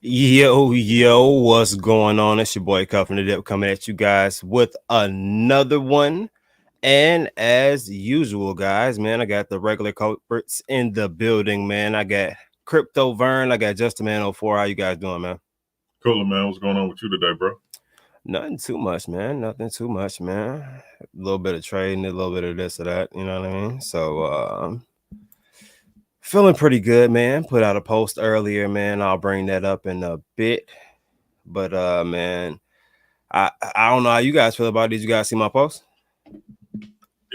Yo, what's going on? It's your boy Cuff and the Dip coming at you guys with another one. And as usual, guys, man, I got the regular culprits in the building, man. I got Crypto Vern, I got Just a Man 04. How you guys doing, man? Cooler, man. What's going on with you today, bro? Nothing too much, man. Nothing too much, man. A little bit of trading, a little bit of this or that, you know what I mean? So feeling pretty good, man. Put out a post earlier, man. I'll bring that up in a bit. But man, I don't know how you guys feel about it. Did you guys see my post?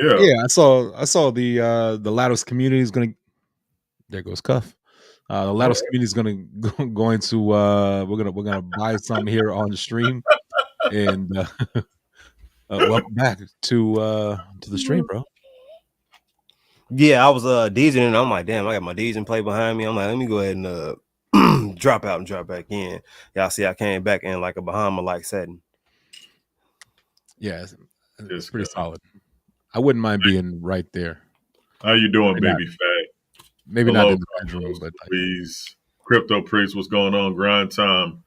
Yeah. Yeah, I saw the Lattice community is gonna. There goes Cuff. The Lattice community is going to we're gonna buy some here on the stream, and welcome back to the stream, bro. Yeah, I was DJing and I'm like, damn, I got my DJing play behind me. I'm like, let me go ahead and drop out and drop back in. Y'all see I came back in like a Bahama like setting. Yeah, it's pretty solid. I wouldn't mind being right there. How you doing, Maybe baby fat? Maybe Hello, not in the bedroom, but please. Crypto Priest, what's going on? Grind time.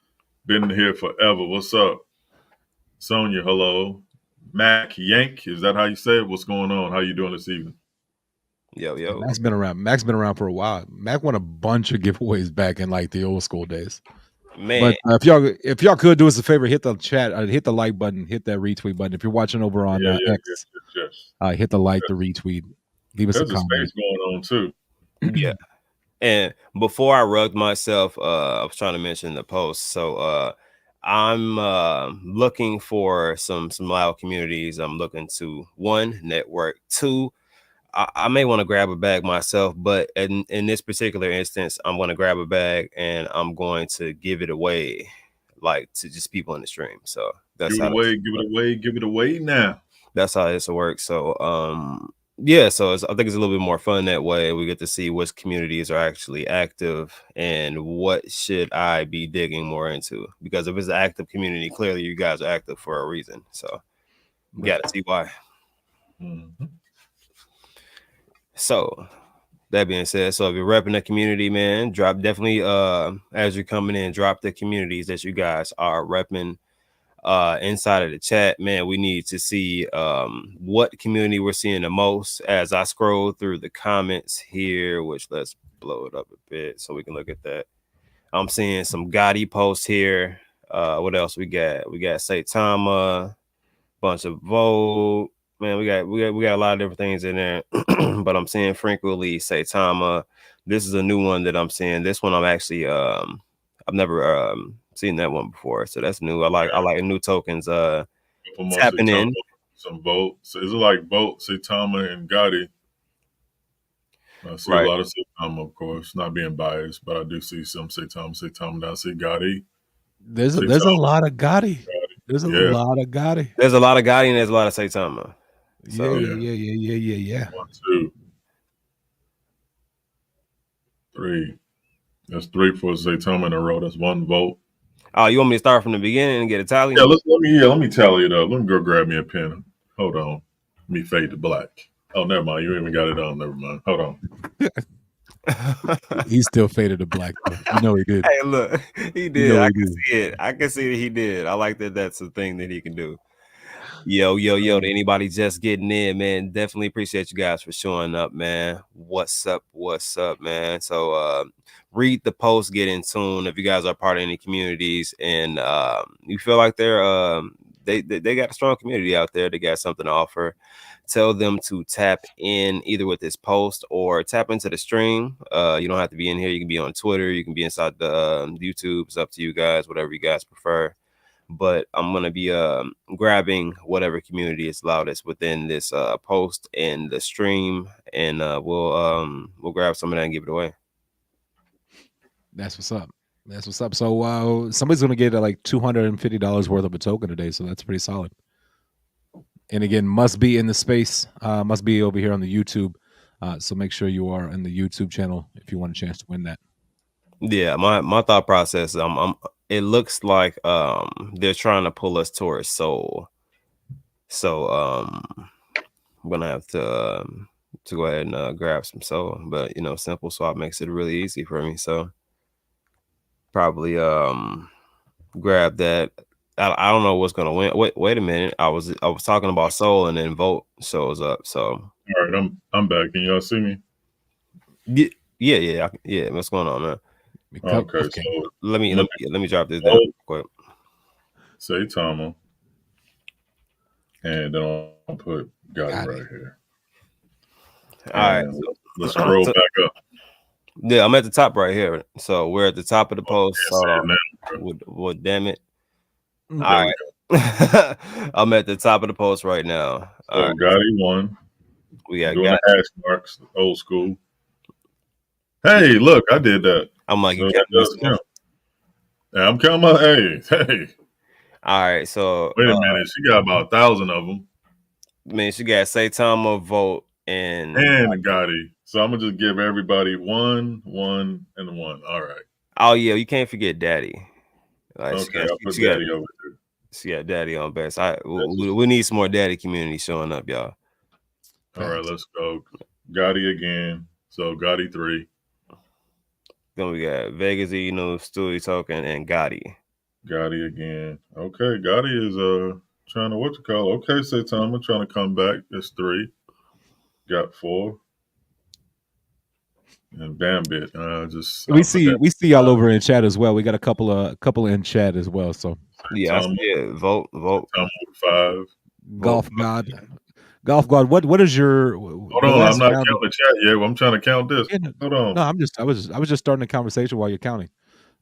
Been here forever. What's up? Sonia, hello. Mac Yank, is that how you say it? What's going on? How you doing this evening? Yo. Mac's been around. Mac's been around for a while. Mac won a bunch of giveaways back in like the old school days. Man, but if y'all could do us a favor, hit the chat, hit the like button, hit that retweet button. If you're watching over on X, hit the like, the retweet, leave us There's a comment. Space going on too. Yeah. And before I rugged myself, I was trying to mention the post. So I'm looking for some loud communities. I'm looking to one, network, two. I may want to grab a bag myself, but in this particular instance, I'm going to grab a bag and I'm going to give it away, like to just people in the stream. So that's give it away now. That's how this works. So yeah, so I think it's a little bit more fun that way. We get to see which communities are actually active and what should I be digging more into. Because if it's an active community, clearly you guys are active for a reason. So you got to see why. Mm-hmm. So that being said, so if you're repping the community, man, definitely as you're coming in, drop the communities that you guys are repping inside of the chat. Man, we need to see what community we're seeing the most. As I scroll through the comments here, which let's blow it up a bit so we can look at that. I'm seeing some Gotti posts here. What else we got? We got Saitama, bunch of Vogue. Man, we got a lot of different things in there. But I'm seeing frequently Saitama. This is a new one that I'm seeing. This one I'm actually I've never seen that one before, so that's new. I like new tokens tapping in. Some Vogue. So is it like Vogue, Saitama, and Gotti? I see a lot of Saitama, of course, not being biased, but I do see some Saitama. I see Gotti. There's a lot of Gotti. There's a lot of Gotti. There's a lot of Gotti and there's a lot of Saitama. So, yeah. 1, 2, 3. That's 3 for Saitama in a row. That's 1 vote. Oh, you want me to start from the beginning and get a tally? Yeah, let me tally it up. Let me go grab me a pen. Hold on. Let me fade to black. Oh, never mind. You even got it on. Never mind. Hold on. He still faded to black. You know he did. Hey, look, he did. I can see it. I can see that he did. I like that. That's a thing that he can do. Yo, to anybody just getting in, man, definitely appreciate you guys for showing up, man. What's up, man? So read the post, get in tune. If you guys are part of any communities and you feel like they got a strong community out there, they got something to offer, tell them to tap in either with this post or tap into the stream. You don't have to be in here. You can be on Twitter. You can be inside the YouTube. It's up to you guys, whatever you guys prefer. But I'm gonna be grabbing whatever community is loudest within this post and the stream, and we'll grab some of that and give it away. That's what's up. So somebody's gonna get like $250 worth of a token today, so that's pretty solid. And again, must be in the space, must be over here on the YouTube. So make sure you are in the YouTube channel if you want a chance to win that. Yeah, my thought process. It looks like they're trying to pull us towards Soul. So I'm gonna have to go ahead and grab some Soul, but simple swap makes it really easy for me. So probably grab that. I don't know what's gonna win. Wait a minute. I was talking about Soul and then Vote shows up. So All right, I'm back. Can y'all see me? yeah. What's going on, man? Okay, Okay. so Let me drop this down Vote, quick. Saitama, and then I'll put Gotti Got right it. here. All right. And let's scroll So, back up. yeah, I'm at the top right here. So we're at the top of the Oh, post. can't Hold see it on. now, bro. What damn it. Mm. All There we go. right. I'm at the top of the post right now. All So right. Gotti won. We I'm got doing Gotti. the hash marks, old school. Hey, look, I did that. I'm like, So you that counting does yourself? count. Yeah, I'm counting my. Hey. All right. So Wait a minute. She got about 1,000 of them. man, she got Saitama, Vote, and And Gotti. So I'm gonna just give everybody one, and one. All right. oh yeah, you can't forget Daddy. Like Okay, I'll put she got Daddy over there. she got Daddy on best. That's just, We need some more Daddy community showing up, y'all. all right, Facts. let's go. Gotti again. So Gotti 3. Then we got Vegas, Stewie Token, and Gotti. Gotti again. Okay, Gotti is trying to what you call. Okay, Saitama trying to come back. That's 3. Got 4. And Bambit. We I'll put see that we see y'all over in chat as well. We got a couple in chat as well. So Yeah, I see Saitama. it. Vote. Saitama with 5. Vote. Golf God. What is your Hold the on, I'm last not round? counting the chat yet. I'm trying to count this. Yeah, Hold on. no, I was just starting the conversation while you're counting.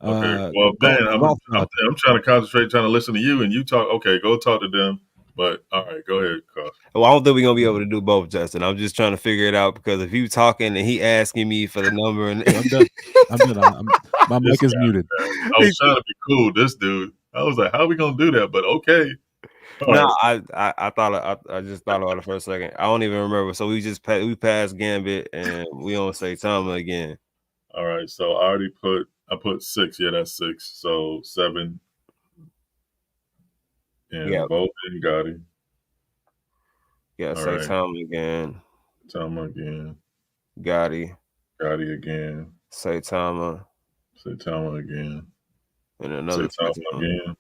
Okay. Well, man, Golf God. I'm trying to concentrate, trying to listen to you, and you talk. Okay, go talk to them. But all right, go ahead, Carl. Well, I don't think we're gonna be able to do both, Justin. I'm just trying to figure it out because if you talking and he asking me for the number and I'm done. I'm done. My This mic is guy, muted. man. I was trying to be cool. This dude. I was like, how are we gonna do that? But okay. All no, right. I just thought about it for a second. I don't even remember. So we passed Gambit and we don't say Tama again. All right. So I put 6. Yeah, that's 6. So 7 Yeah, and Vote and Gotti. yeah, All say right. Tama again. Tama again. Gotti, Gotti again. say Tama, Say Tama again. and Say another say Tama Tama. again.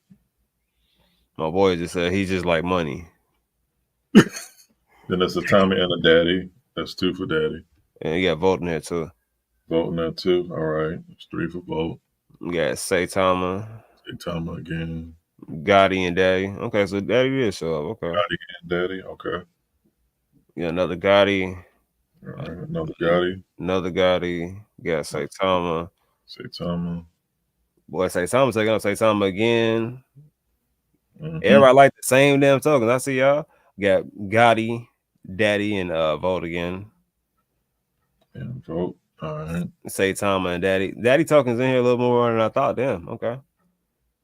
My boy just said he just like money. Then there's a Tommy and a Daddy. That's 2 for Daddy. And you got Vote in there too. Vote in that 2. All right. It's 3 for Vote. You got say Tama, Say Tama again. Gotti, and Daddy. Okay, so Daddy did show up. Okay. Gotti and Daddy. Okay. Yeah, another Gotti. All right. Another Gotti. Another Gotti. You got say Tama. Say Tama. Boy, say Tama taking up say Tama again. Mm-hmm. Everybody like the same damn tokens. I see y'all. Got Gotti, Daddy, and Vote again. And Vote. All right. Say Tama and Daddy. Daddy tokens in here a little more than I thought. Damn. Okay.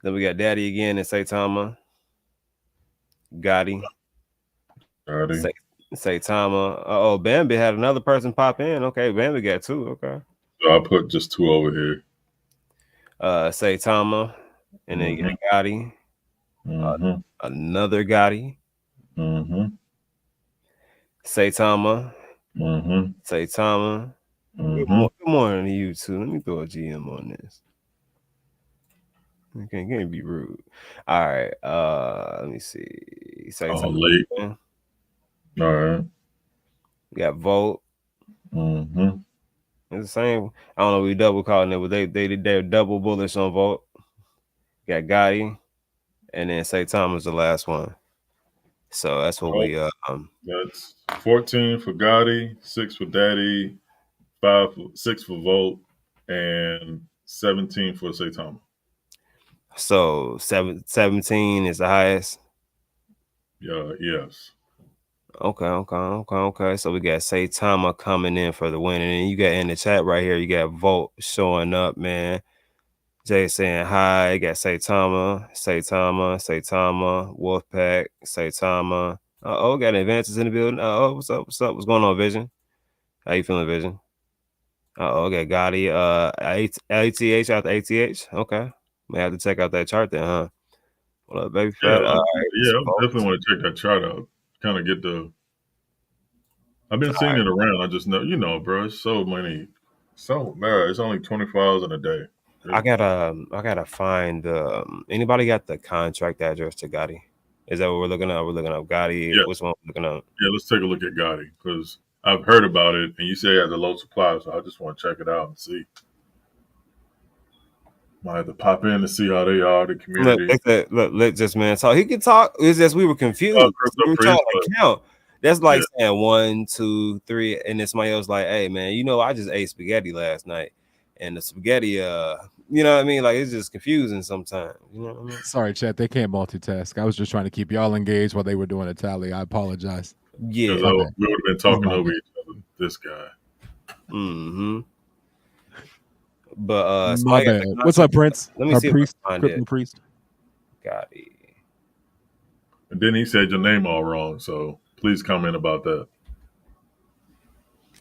Then we got Daddy again and say Tama. Gotti. Gotti. Say Tama. Oh, Bambi had another person pop in. Okay, Bambi got 2. Okay. So I put just 2 over here. Say Tama, and then you got Gotti. Mm-hmm. Another Gotti. Mm-hmm. Say Tama. Mm-hmm. Say Tama. Mm-hmm. Good morning to you too. Let me throw a GM on this. Okay, can't be rude. All right. Let me see. Say Oh, Tama. late. Again. All right. We got Vote. Mm-hmm. It's the same. I don't know. We double calling it, but they're double bullish on Vote. Got Gotti, and then say Tama is the last one. So that's what we That's 14 for Gotti, 6 for Daddy, 6 for Volt, and 17 for Saitama. So 17 is the highest. Yeah, yes. Okay. So we got Saitama coming in for the win. And then you got in the chat right here, you got Volt showing up, man. Jay saying hi. You got Saitama, Wolfpack, Saitama. Oh, got Advantis in the building. Oh, what's up? What's going on, Vision? How you feeling, Vision? Okay, Gotti. ATH out the ATH. Okay. May have to check out that chart then, huh? What up, baby Yeah, fat? All right. I definitely want to check that chart out. Kind of get the. I've been seeing it around. I just know, bro. It's so many. So, man, it's only 24 hours in a day. I gotta find anybody got the contract address to Gotti? Is that what we're looking up? We're looking up Gotti. Yes. Which one we're looking up? Yeah, let's take a look at Gotti because I've heard about it, and you say it has a low supply, so I just want to check it out and see. Might have to pop in to see how they are, the Look, community. look, let this man talk. He can talk. It's just we were confused. Crypto We were trying Priest, to but count. That's yeah, like saying 1, 2, 3, and then somebody else like, "Hey, man, I just ate spaghetti last night, and the spaghetti, you know what I mean? Like it's just confusing sometimes. You know what I mean? Sorry, chat. They can't multitask. I was just trying to keep y'all engaged while they were doing a tally. I apologize. Yeah. because My bad. we would have been It's talking my over bad. each other. This guy. Mm-hmm. But My somebody got the bad. What's up, contract. Prince? Let me Our see if I priest, can find crypto it. priest. Gotti. And then he said your name all wrong, so please comment about that.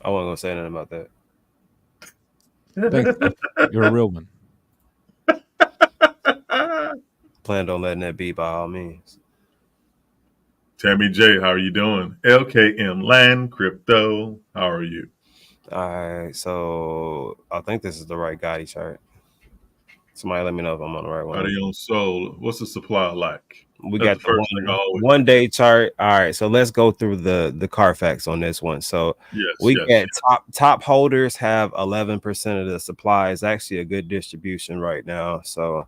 I wasn't gonna say nothing about that. Thanks, Cuff. You're a real one. Planned on letting that be by all means. Tammy J, how are you doing? LKM Land Crypto, how are you? All right, so I think this is the right Gotti chart. Somebody let me know if I'm on the right one. Body on Soul, what's the supply like? We That's got the the first thing I always one look at. day chart. All right, so let's go through the Carfax on this one. So Yes, we yes. get top holders have 11% of the supply. It's actually a good distribution right now. So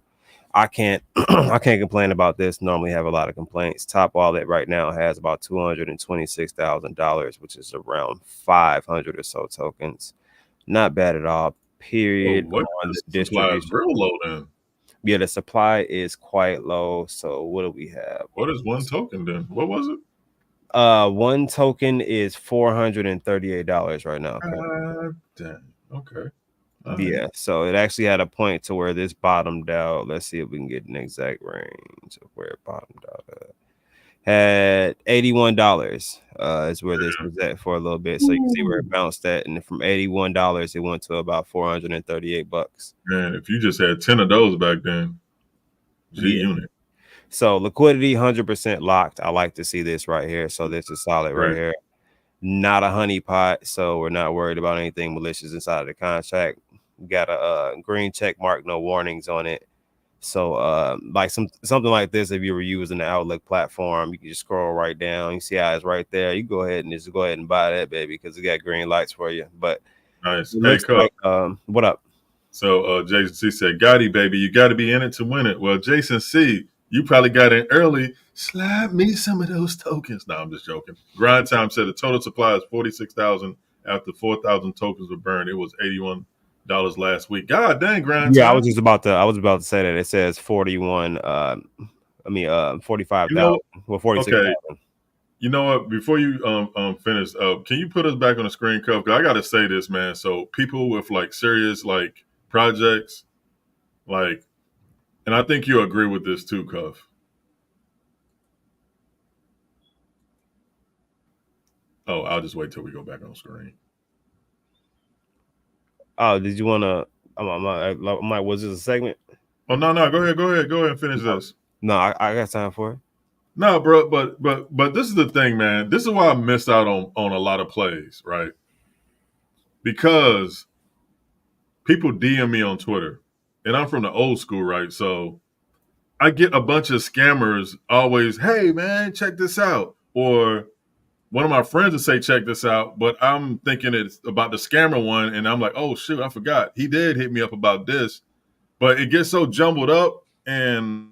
I can't I can't complain about this. Normally have a lot of complaints. Top wallet right now has about $226,000, which is around 500 or so tokens. Not bad at all. Oh, Period what? on the This supply is distribution. real low then. Yeah, the supply is quite low. So what do we have? What is one token then? What was it? One token is $438 right now. Damn. Okay. All right. Yeah, so it actually had a point to where this bottomed out. Let's see if we can get an exact range of where it bottomed out at. Had $81 is where this was at for a little bit. So you can see where it bounced at, and from $81 it went to about $438. Man, if you just had 10 of those back then, G Yeah. Unit. So liquidity 100% locked. I like to see this right here. So this is solid right Right. here. Not a honeypot, so we're not worried about anything malicious inside of the contract. Got a green check mark, no warnings on it. So like something like this, if you were using the Outlook platform, you can just scroll right down. You see how it's right there. You go ahead and buy that baby because it got green lights for you. But Nice. it Hey, looks Cup. like what up? So Jason C said, Gotti, baby, you got to be in it to win it. Well, Jason C, you probably got in early. Slide me some of those tokens. No, I'm just joking. Grind Time said the total supply is 46,000 after 4,000 tokens were burned. It was $81 last week. God dang, Grind Yeah, Time. I was about to say that it says 41. 45,000. You know, Well, 46,000. okay. You know what? Before you finish up, can you put us back on the screen, Cuff? 'Cause I got to say this, man. So people with like serious like projects, like, and I think you agree with this too, Cuff. Oh, I'll just wait till we go back on screen. Oh, did you want to? Was this a segment? Oh no, no, go ahead and finish No, this. no, I got time for it. No, bro, but this is the thing, man. This is why I missed out on a lot of plays, right? Because people DM me on Twitter, and I'm from the old school, right? So I get a bunch of scammers always, hey man, check this out, or one of my friends will say, check this out, but I'm thinking it's about the scammer one, and I'm like, oh shoot, I forgot. He did hit me up about this, but it gets so jumbled up and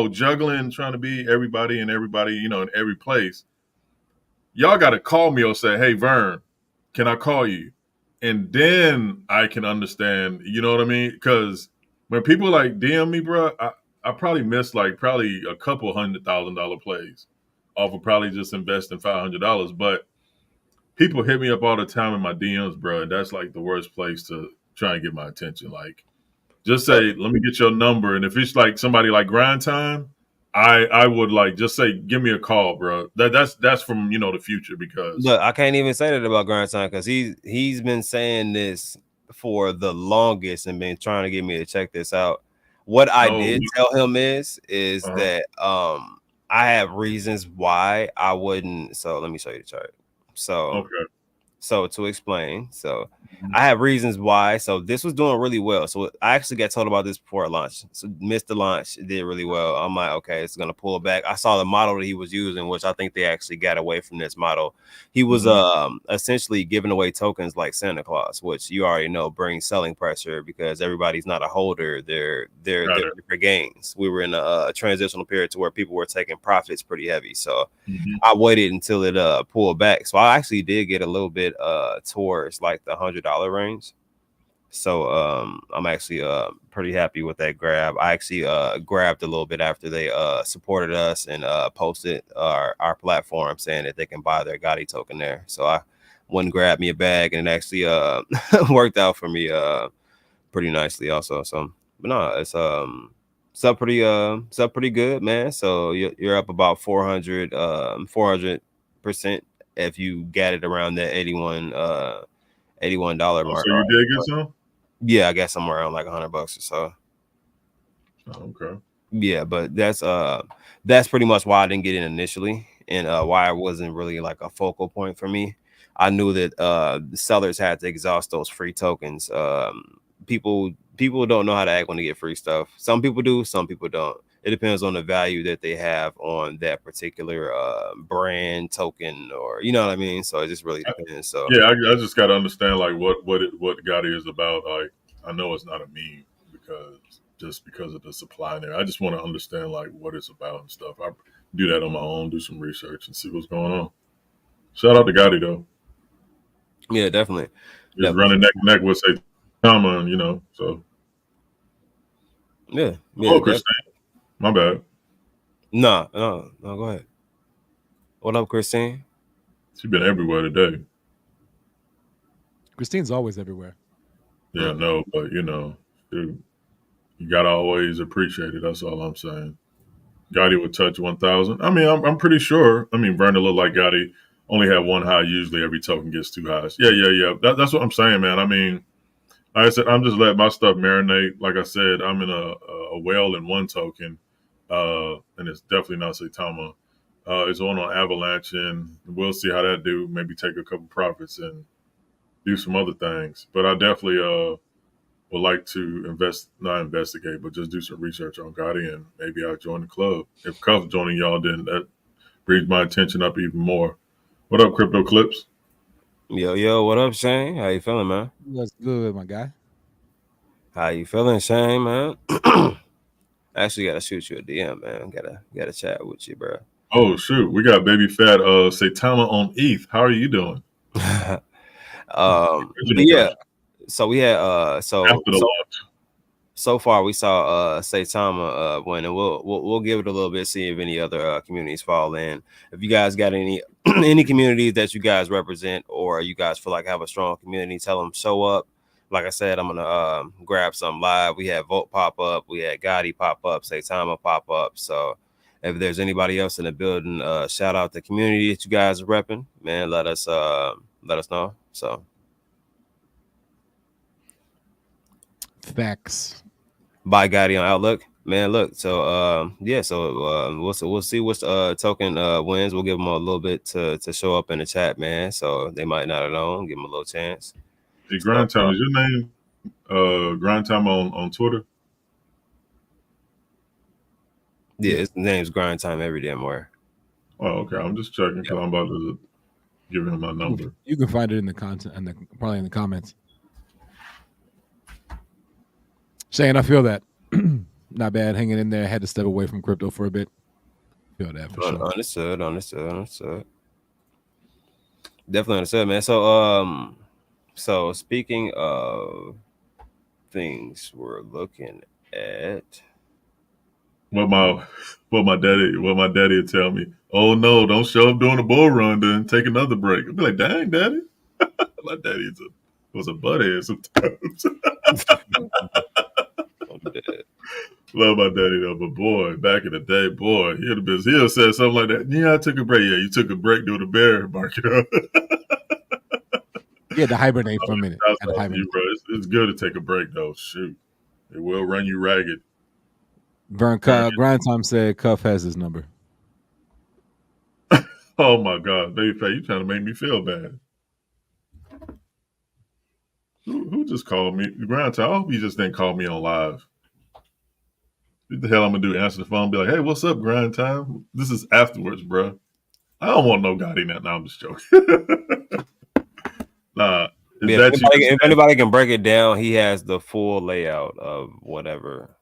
juggling, trying to be everybody and everybody, in every place. Y'all got to call me or say, hey, Vern, can I call you? And then I can understand, you know what I mean? Because when people like DM me, bro, I probably missed like probably a couple $100,000 plays off of probably just investing $500. But people hit me up all the time in my DMs, bro. And that's like the worst place to try and get my attention. Like, just say, let me get your number. And if it's like somebody like Grind Time, I would like just say, give me a call, bro. That's from the future because Look, I can't even say that about Grind Time because he's been saying this for the longest and been trying to get me to check this out. What I no, did tell him is uh, that I have reasons why I wouldn't. So let me show you the chart. So okay, So to explain, so Mhm. I have reasons why. So this was doing really well. So I actually got told about this before launch. So missed the launch, it did really well. I'm like, okay, it's gonna pull back. I saw the model that he was using, which I think they actually got away from this model. He was essentially giving away tokens like Santa Claus, which you already know brings selling pressure because everybody's not a holder. They're Got it. for gains. We were in a transitional period to where people were taking profits pretty heavy. So Mhm. I waited until it pulled back. So I actually did get a little bit towards like the $100 range. So I'm actually pretty happy with that grab. I actually grabbed a little bit after they supported us and posted our platform saying that they can buy their Gotti token there. So I went and grabbed me a bag and it actually worked out for me pretty nicely also. So but no, it's up pretty good, man. So you're up about 400% if you got it around that $81 Oh, mark. so you did get some? Yeah, I guess somewhere around like $100 or so. Oh, okay. Yeah, but that's pretty much why I didn't get in initially and why it wasn't really like a focal point for me. I knew that the sellers had to exhaust those free tokens. People don't know how to act when they get free stuff. Some people do, some people don't. It depends on the value that they have on that particular brand token, or you know what I mean. So it just really depends. So Yeah, I just got to understand like what Gotti is about. Like, I know it's not a meme because just because of the supply in there. I just want to understand like what it's about and stuff. I do that on my own, do some research and see what's going on. Shout out to Gotti though. yeah, definitely, He's definitely, running neck and neck with say Tama, and so yeah, yeah, hello, definitely. Christine. My bad. No, no, no. Go ahead. What up, Christine? She's been everywhere today. Christine's always everywhere. Yeah, no, but dude, you gotta always appreciate it. That's all I'm saying. Gotti would touch 1,000. I mean, I'm pretty sure. I mean, Vernon looked like Gotti only had one high. Usually, every token gets two highs. Yeah, yeah, yeah. That's what I'm saying, man. I mean, like I said, I'm just letting my stuff marinate. Like I said, I'm in a whale in one token, and it's definitely not Saitama. It's on Avalanche, and we'll see how that do. Maybe take a couple profits and do some other things. But I definitely would like to not investigate, but just do some research on Gotti, and maybe I'll join the club. If Cuff joining y'all, then that brings my attention up even more. What up, Crypto Clips? Yo, yo, what up, Shane? How you feeling, man? That's good, my guy. How you feeling, Shane, man? Actually, gotta shoot you a DM, man. Gotta chat with you, bro. Oh shoot, we got baby fat Saitama on ETH. How are you doing? But Original yeah, version so we had after the launch. so far we saw Saitama win, and we'll give it a little bit, see if any other communities fall in. If you guys got any any communities that you guys represent, or you guys feel like have a strong community, tell them show up. Like I said, I'm gonna grab some live. We had Vote pop up, we had Gotti pop up, Saitama pop up. So if there's anybody else in the building, shout out the community that you guys are repping, man. Let us know. So Facts. by Gotti on Outlook. Man, look. So yeah, so we'll see which token wins. We'll give them a little bit to show up in the chat, man. So they might not have known. Give them a little chance. Hey, So Grind Time, is your name Grind Time on Twitter? yeah, his name's Grind Time every damn where. Oh, okay. I'm just checking Yeah. because I'm about to give him my number. You can find it in the content and probably in the comments. Shane, I feel that. Not bad, hanging in there. Had to step away from crypto for a bit. Feel that for sure. Understood. Definitely understood, man. So speaking of things we're looking at. What my daddy would tell me. Oh no, don't show up during the bull run, then take another break. I'd be like, dang, daddy. My daddy was a butthead sometimes. I'm dead. Love my daddy though, but boy, back in the day, boy, he'll say something like that. Yeah, I took a break. Yeah, you took a break during the bear market. You had to hibernate for a minute. That's Had to all you, hibernate. bro. It's good to take a break though. Shoot, it will run you ragged. Grind Time said Cuff has his number. Oh my God, baby, you trying to make me feel bad? Who just called me? Grind time. I hope you just didn't call me on live. What the hell I'm gonna do? Answer the phone, be like, "Hey, what's up, grind time?" This is afterwards, bro. I don't want no God in that. No, I'm just joking. Nah, is Yeah, that you just if anybody can break it down, he has the full layout of whatever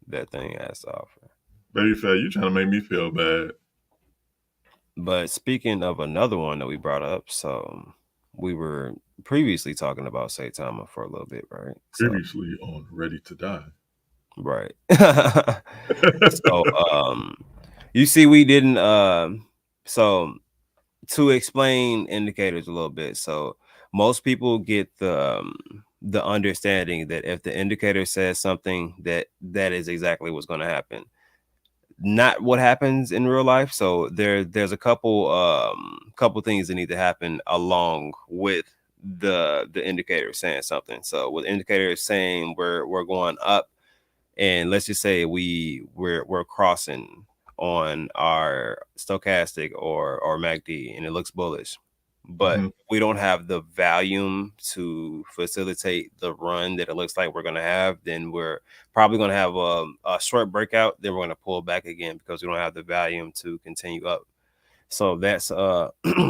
that thing has to offer. baby fat? You trying to make me feel bad? But speaking of another one that we brought up, so we were previously talking about Saitama for a little bit, right? So Previously on Ready to Die. right. So you see we didn't so to explain indicators a little bit. So most people get the understanding that if the indicator says something, that is exactly what's going to happen. Not what happens in real life. So there's a couple things that need to happen along with the indicator saying something. So with indicators saying we're going up, and let's just say we're crossing on our stochastic or MACD and it looks bullish, but we don't have the volume to facilitate the run that it looks like we're going to have, then we're probably going to have a short breakout, then we're going to pull back again because we don't have the volume to continue up. So that's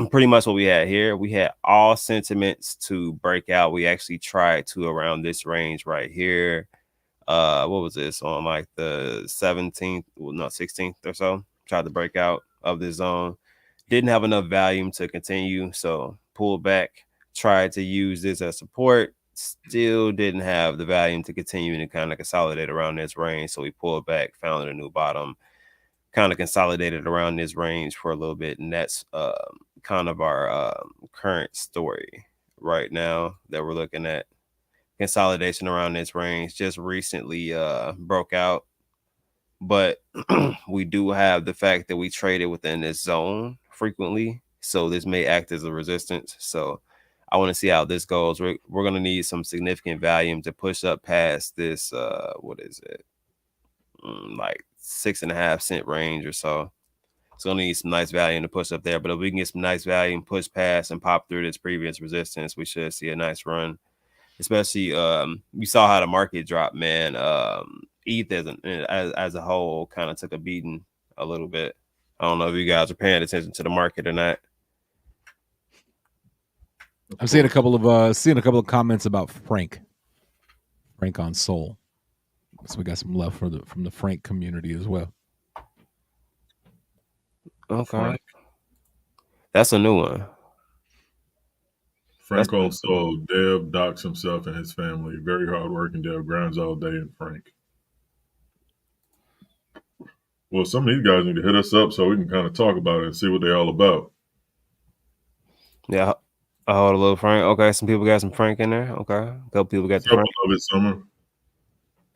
pretty much what we had here. We had all sentiments to break out. We actually tried to around this range right here. What was this, on like the 17th, well, no, 16th or so, tried to break out of this zone, didn't have enough volume to continue, so pulled back, tried to use this as support, still didn't have the volume to continue and kind of consolidate around this range, so we pulled back, found a new bottom, kind of consolidated around this range for a little bit, and that's kind of our current story right now that we're looking at. Consolidation around this range just recently broke out, but we do have the fact that we traded within this zone frequently, so this may act as a resistance. So I want to see how this goes. We're going to need some significant volume to push up past this what is it, like 6.5 cent range or so. It's going to need some nice volume to push up there, but if we can get some nice volume, push past and pop through this previous resistance, we should see a nice run. Especially you saw how the market dropped, man. ETH as a whole kind of took a beating a little bit. I don't know if you guys are paying attention to the market or not. I'm seeing a couple of comments about Frank on Soul. So we got some love from the Frank community as well. Okay, Frank. That's a new one. Frank on Soul. Dev docks himself and his family. Very hardworking Dev, grinds all day. And Frank. Well, some of these guys need to hit us up so we can kind of talk about it and see what they're all about. Yeah, I hold a little Frank. Okay, some people got some Frank in there. Okay, a couple people got the Frank. Love it, Summer.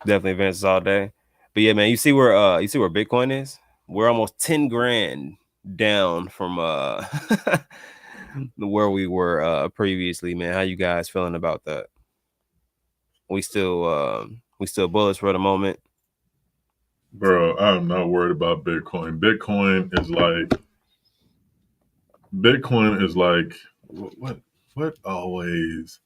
Definitely advances all day. But yeah, man, you see where Bitcoin is? We're almost 10 grand down from where we were previously, man. How you guys feeling about that? We still bullish for the moment. Bro, I'm not worried about Bitcoin. Bitcoin is like what always.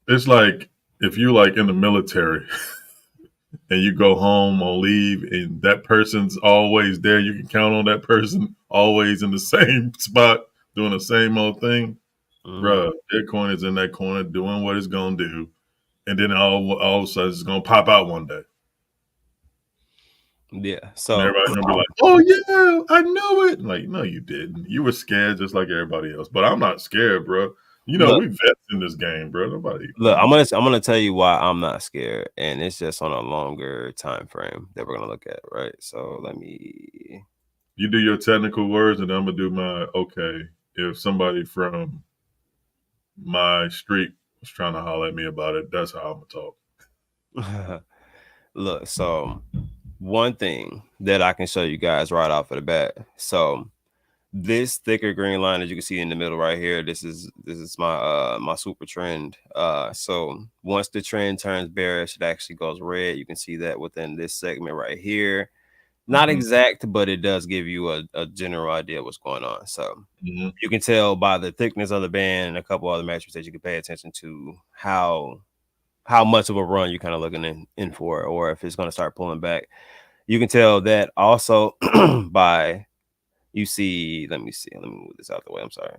It's like if you like in the military and you go home on leave and that person's always there, you can count on that person always in the same spot doing the same old thing. Bruh, Bitcoin is in that corner doing what it's gonna do, and then all of a sudden it's gonna pop out one day. Yeah, so and everybody's gonna be like, "Oh yeah, I knew it." Like, no, you didn't. You were scared just like everybody else. But I'm not scared, bro. You know, we vets in this game, bro. Nobody. Look, I'm gonna tell you why I'm not scared, and it's just on a longer time frame that we're gonna look at, right? So let me. You do your technical words, and I'm gonna do my okay. If somebody from my street was trying to holler at me about it, that's how I'm gonna talk. Look, so one thing that I can show you guys right off of the bat. So this thicker green line, as you can see in the middle right here, this is my my super trend. So once the trend turns bearish, it actually goes red. You can see that within this segment right here. Not exact, but it does give you a general idea of what's going on. So you can tell by the thickness of the band and a couple other metrics that you can pay attention to how much of a run you're kind of looking in for, or if it's going to start pulling back. You can tell that also by you see. Let me see. Let me move this out the way. I'm sorry.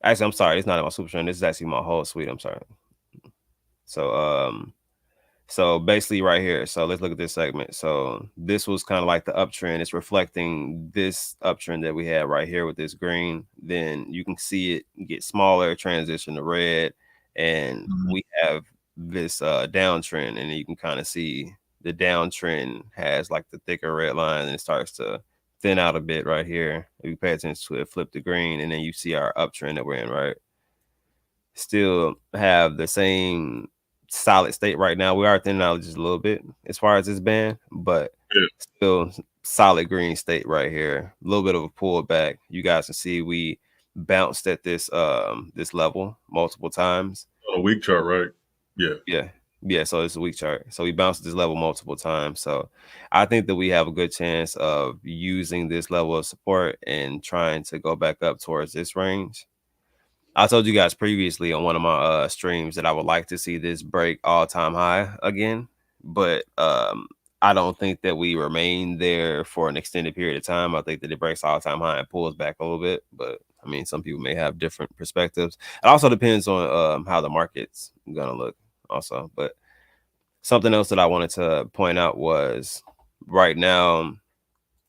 Actually, I'm sorry. It's not in my super trend. This is actually my whole suite. I'm sorry. So basically right here. So let's look at this segment. So this was kind of like the uptrend. It's reflecting this uptrend that we had right here with this green. Then you can see it get smaller, transition to red, and we have this downtrend, and you can kind of see the downtrend has like the thicker red line, and it starts to thin out a bit right here. If you pay attention to it, flip the green, and then you see our uptrend that we're in, right? Still have the same solid state right now. We are thinning out just a little bit as far as this band, but still solid green state right here. A little bit of a pullback. You guys can see we bounced at this this level multiple times. On a week chart, right? Yeah. So it's a week chart. So we bounced this level multiple times. So I think that we have a good chance of using this level of support and trying to go back up towards this range. I told you guys previously on one of my streams that I would like to see this break all-time high again, but I don't think that we remain there for an extended period of time. I think that it breaks all-time high and pulls back a little bit, but I mean, some people may have different perspectives. It also depends on how the market's gonna look also. But something else that I wanted to point out was right now,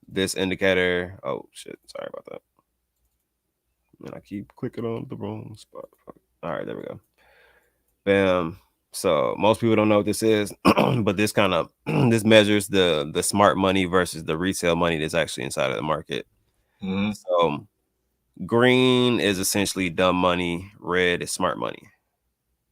this indicator, oh shit, sorry about that. And I keep clicking on the wrong spot. All right, there we go. Bam. So most people don't know what this is, but this kind of this measures the smart money versus the retail money that's actually inside of the market. So green is essentially dumb money, red is smart money.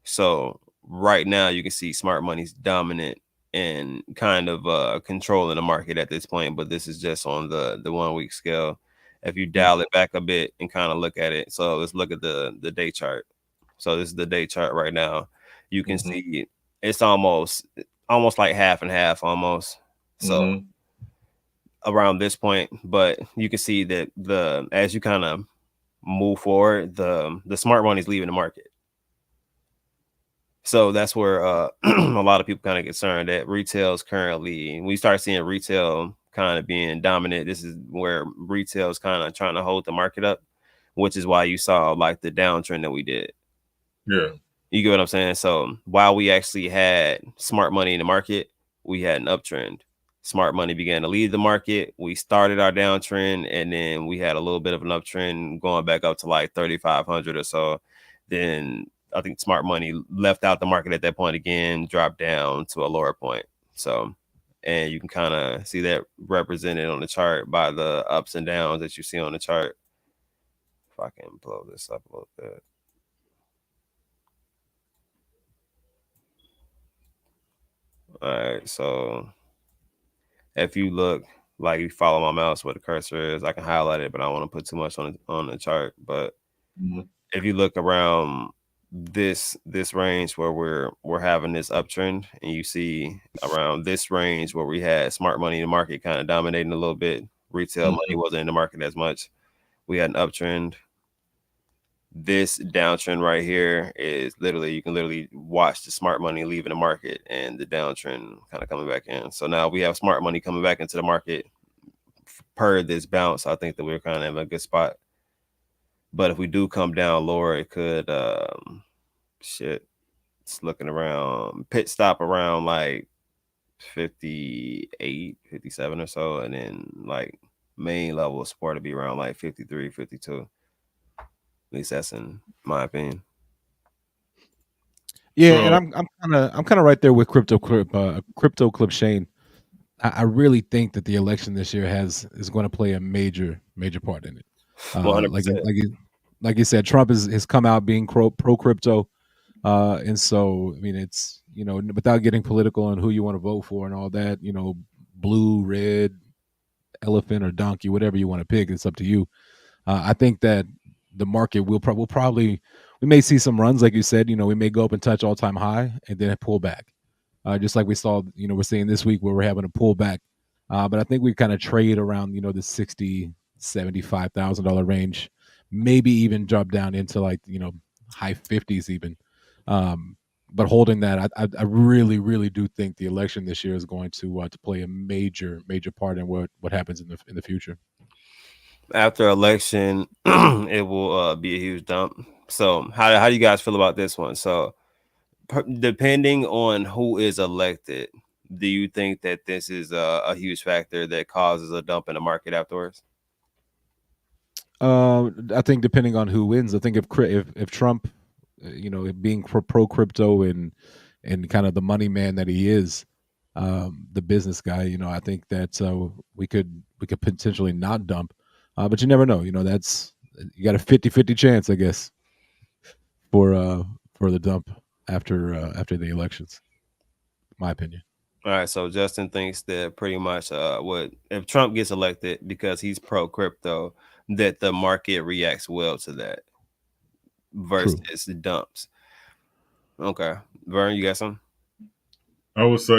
So right now you can see smart money's dominant and kind of controlling the market at this point, but this is just on the 1 week scale. If you dial it back a bit and kind of look at it, so let's look at the day chart. So this is the day chart right now. You can see it's almost like half and half almost. So around this point, but you can see that as you kind of move forward, the smart money is leaving the market. So that's where a lot of people kind of concerned that retail is currently, we start seeing retail kind of being dominant. This is where retail is kind of trying to hold the market up, which is why you saw like the downtrend that we did. Yeah. You get what I'm saying? So while we actually had smart money in the market, we had an uptrend. Smart money began to lead the market. We started our downtrend, and then we had a little bit of an uptrend going back up to like 3,500 or so. Then I think smart money left out the market at that point again, dropped down to a lower point. So, and you can kind of see that represented on the chart by the ups and downs that you see on the chart. If I can blow this up a little bit. All right, so if you look, like you follow my mouse where the cursor is, I can highlight it, but I don't want to put too much on the chart. But if you look around this range where we're having this uptrend, and you see around this range where we had smart money in the market kind of dominating a little bit, retail money wasn't in the market as much. We had an uptrend. This downtrend right here is literally, you can literally watch the smart money leaving the market and the downtrend kind of coming back in. So now we have smart money coming back into the market per this bounce. I think that we're kind of in a good spot. But if we do come down lower, it could it's looking around pit stop around like 58, 57 or so, and then like main level of support to be around like 53, 52. At least that's in my opinion. Yeah, and I'm kind of right there with crypto clip Shane. I really think that the election this year is going to play a major part in it. 100%. Like you said, Trump has come out being pro crypto, and so I mean it's, without getting political on who you want to vote for and all that, blue, red, elephant or donkey, whatever you want to pick, it's up to you. I think that the market will probably we may see some runs, like you said. We may go up and touch all-time high and then pull back. just like we saw. We're seeing this week where we're having a pullback. But I think we kind of trade around the 60, 75,000 dollar range, maybe even drop down into like high 50s even. Um, but holding that, I really, really do think the election this year is going to play a major, major part in what happens in the future. After election, it will be a huge dump. So how do you guys feel about this one? So depending on who is elected, do you think that this is a huge factor that causes a dump in the market afterwards? I think depending on who wins, I think if Trump, being pro crypto and kind of the money man that he is, the business guy, I think that we could potentially not dump, but you never know. That's you got a 50-50 chance, I guess, for the dump after the elections. My opinion. All right, so Justin thinks that pretty much what if Trump gets elected because he's pro crypto, that the market reacts well to that True. versus the dumps. Okay, Vern, you got some? I would say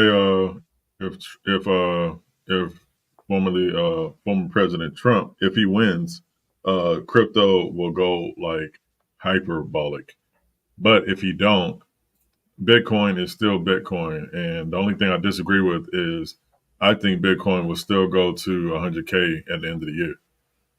if if uh if former President Trump, if he wins, crypto will go like hyperbolic. But if he don't, Bitcoin is still Bitcoin. And the only thing I disagree with is I think Bitcoin will still go to 100K at the end of the year,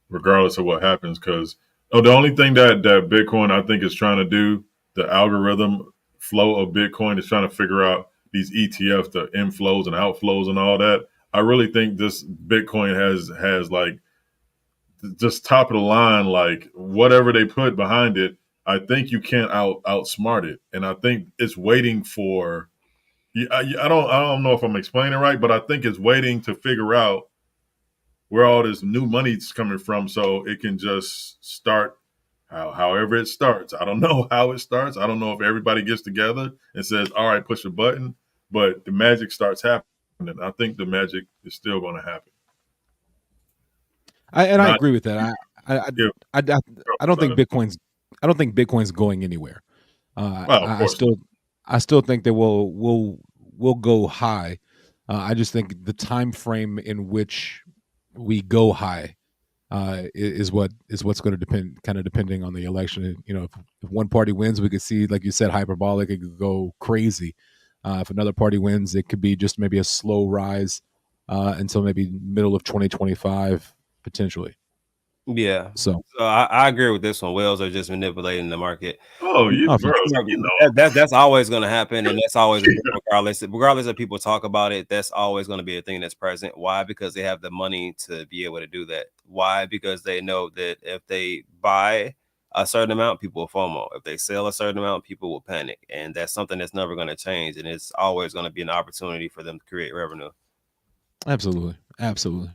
regardless of what happens. Because the only thing that Bitcoin I think is trying to do, the algorithm flow of Bitcoin is trying to figure out these ETFs, the inflows and outflows and all that. I really think this Bitcoin has like just top of the line, like whatever they put behind it. I think you can't outsmart it, and I think it's waiting for. I don't know if I'm explaining it right, but I think it's waiting to figure out where all this new money's coming from, so it can just start however it starts. I don't know how it starts. I don't know if everybody gets together and says, "All right, push a button," but the magic starts happening. I think the magic is still going to happen. I Not agree with that. I I if I, I, I don't think better. Bitcoin's going anywhere. Well, of I course still think that we'll go high. I just think the time frame in which we go high is what's going to depend, kind of depending on the election. If one party wins, we could see, like you said, hyperbolic. It could go crazy. If another party wins, it could be just maybe a slow rise until maybe middle of 2025 potentially. Yeah. So, So I agree with this one. Whales are just manipulating the market. Oh, oh, for bro, sure. That's always going to happen, and that's always yeah. regardless of people talk about it. That's always going to be a thing that's present. Why? Because they have the money to be able to do that. Why? Because they know that if they buy a certain amount, people will FOMO. If they sell a certain amount, people will panic, and that's something that's never going to change. And it's always going to be an opportunity for them to create revenue. Absolutely, absolutely.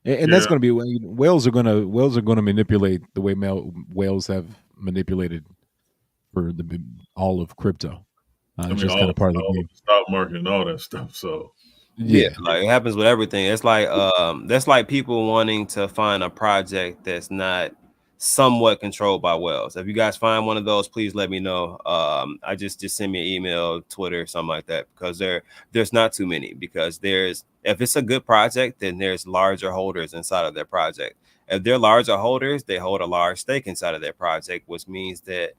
And that's Yeah. going to be whales are going to manipulate the way whales have manipulated for all of crypto. I It's mean, just kind of part of the all game. the stock market and all that stuff. So Yeah, Yeah, like it happens with everything. It's like that's like people wanting to find a project that's not somewhat controlled by whales. If you guys find one of those, please let me know. I just send me an email, Twitter, something like that, because there's not too many. Because there's if it's a good project, then there's larger holders inside of their project. If they're larger holders, they hold a large stake inside of their project, which means that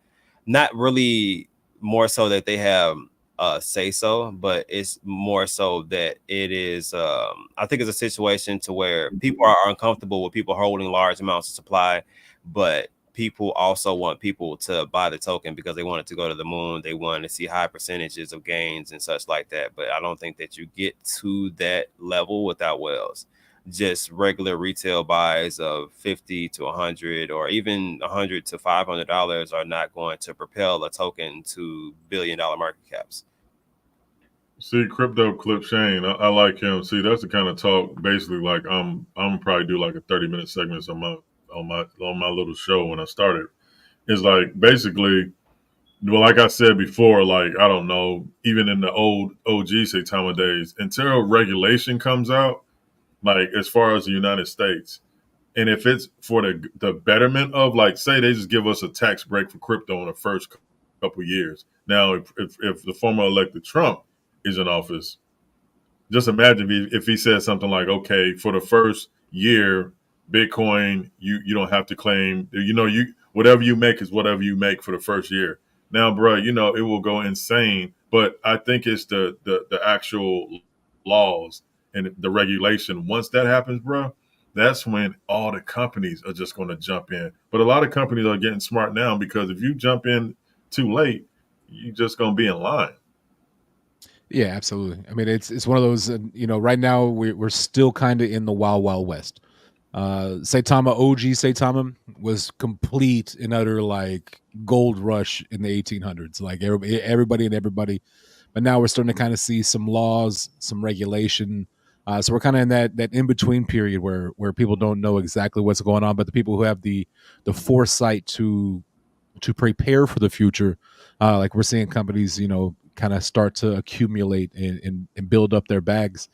not really more so that they have say so, but it's more so that it is I think it's a situation to where people are uncomfortable with people holding large amounts of supply, but people also want people to buy the token because they want it to go to the moon. They want to see high percentages of gains and such like that. But I don't think that you get to that level without whales. Just regular retail buys of 50 to 100 or even 100 to $500 are not going to propel a token to $1 billion market caps. see, crypto clip Shane. I like him. See, that's the kind of talk. Basically, like I'm probably do like a 30-minute segments on my little show when I started. It's like basically, well, like I said before, like I don't know, even in the old OG say time of days, until regulation comes out, like as far as the United States, and if it's for the betterment of, like, say they just give us a tax break for crypto in the first couple of years. Now, if the former elected Trump is in office, just imagine if he said something like, okay, for the first year, Bitcoin, you don't have to claim, you whatever you make is whatever you make for the first year. Now, bro, it will go insane. But I think it's the actual laws and the regulation. Once that happens, bro, that's when all the companies are just going to jump in. But a lot of companies are getting smart now, because if you jump in too late, you're just going to be in line. Yeah, absolutely. I mean, it's one of those. Right now we're still kind of in the wild west. Saitama OG Saitama was complete and utter like gold rush in the 1800s. Like everybody and everybody, but now we're starting to kind of see some laws, some regulation. So we're kind of in that in between period where people don't know exactly what's going on, but the people who have the foresight to prepare for the future, like we're seeing companies, kind of start to accumulate and build up their bags,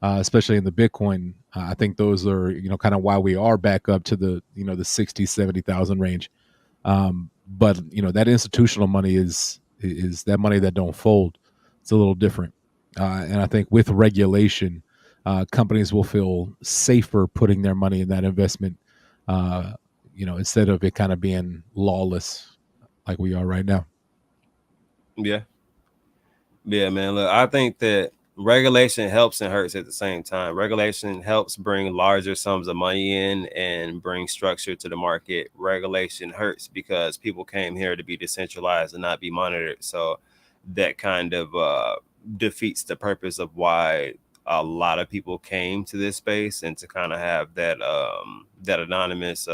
especially in the Bitcoin. I think those are, kind of why we are back up to the 60, 70,000 range. But that institutional money is that money that don't fold. It's a little different. And I think with regulation, companies will feel safer putting their money in that investment, instead of it kind of being lawless like we are right now. Yeah. Yeah, man. Look, I think that regulation helps and hurts at the same time. Regulation helps bring larger sums of money in and bring structure to the market. Regulation hurts because people came here to be decentralized and not be monitored. So that kind of defeats the purpose of why a lot of people came to this space, and to kind of have that anonymous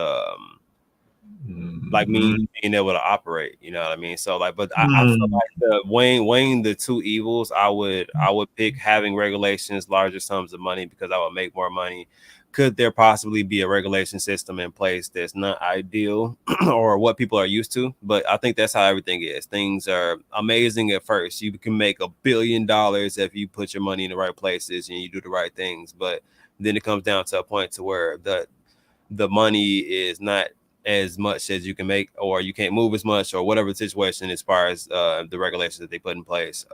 like me being able to operate, you know what I mean? So like, but I feel like weighing the two evils, I would pick having regulations, larger sums of money, because I would make more money. Could there possibly be a regulation system in place that's not ideal or what people are used to? But I think that's how everything is. Things are amazing at first. You can make $1 billion if you put your money in the right places and you do the right things. But then it comes down to a point to where the money is not as much as you can make, or you can't move as much, or whatever the situation as far as the regulations that they put in place.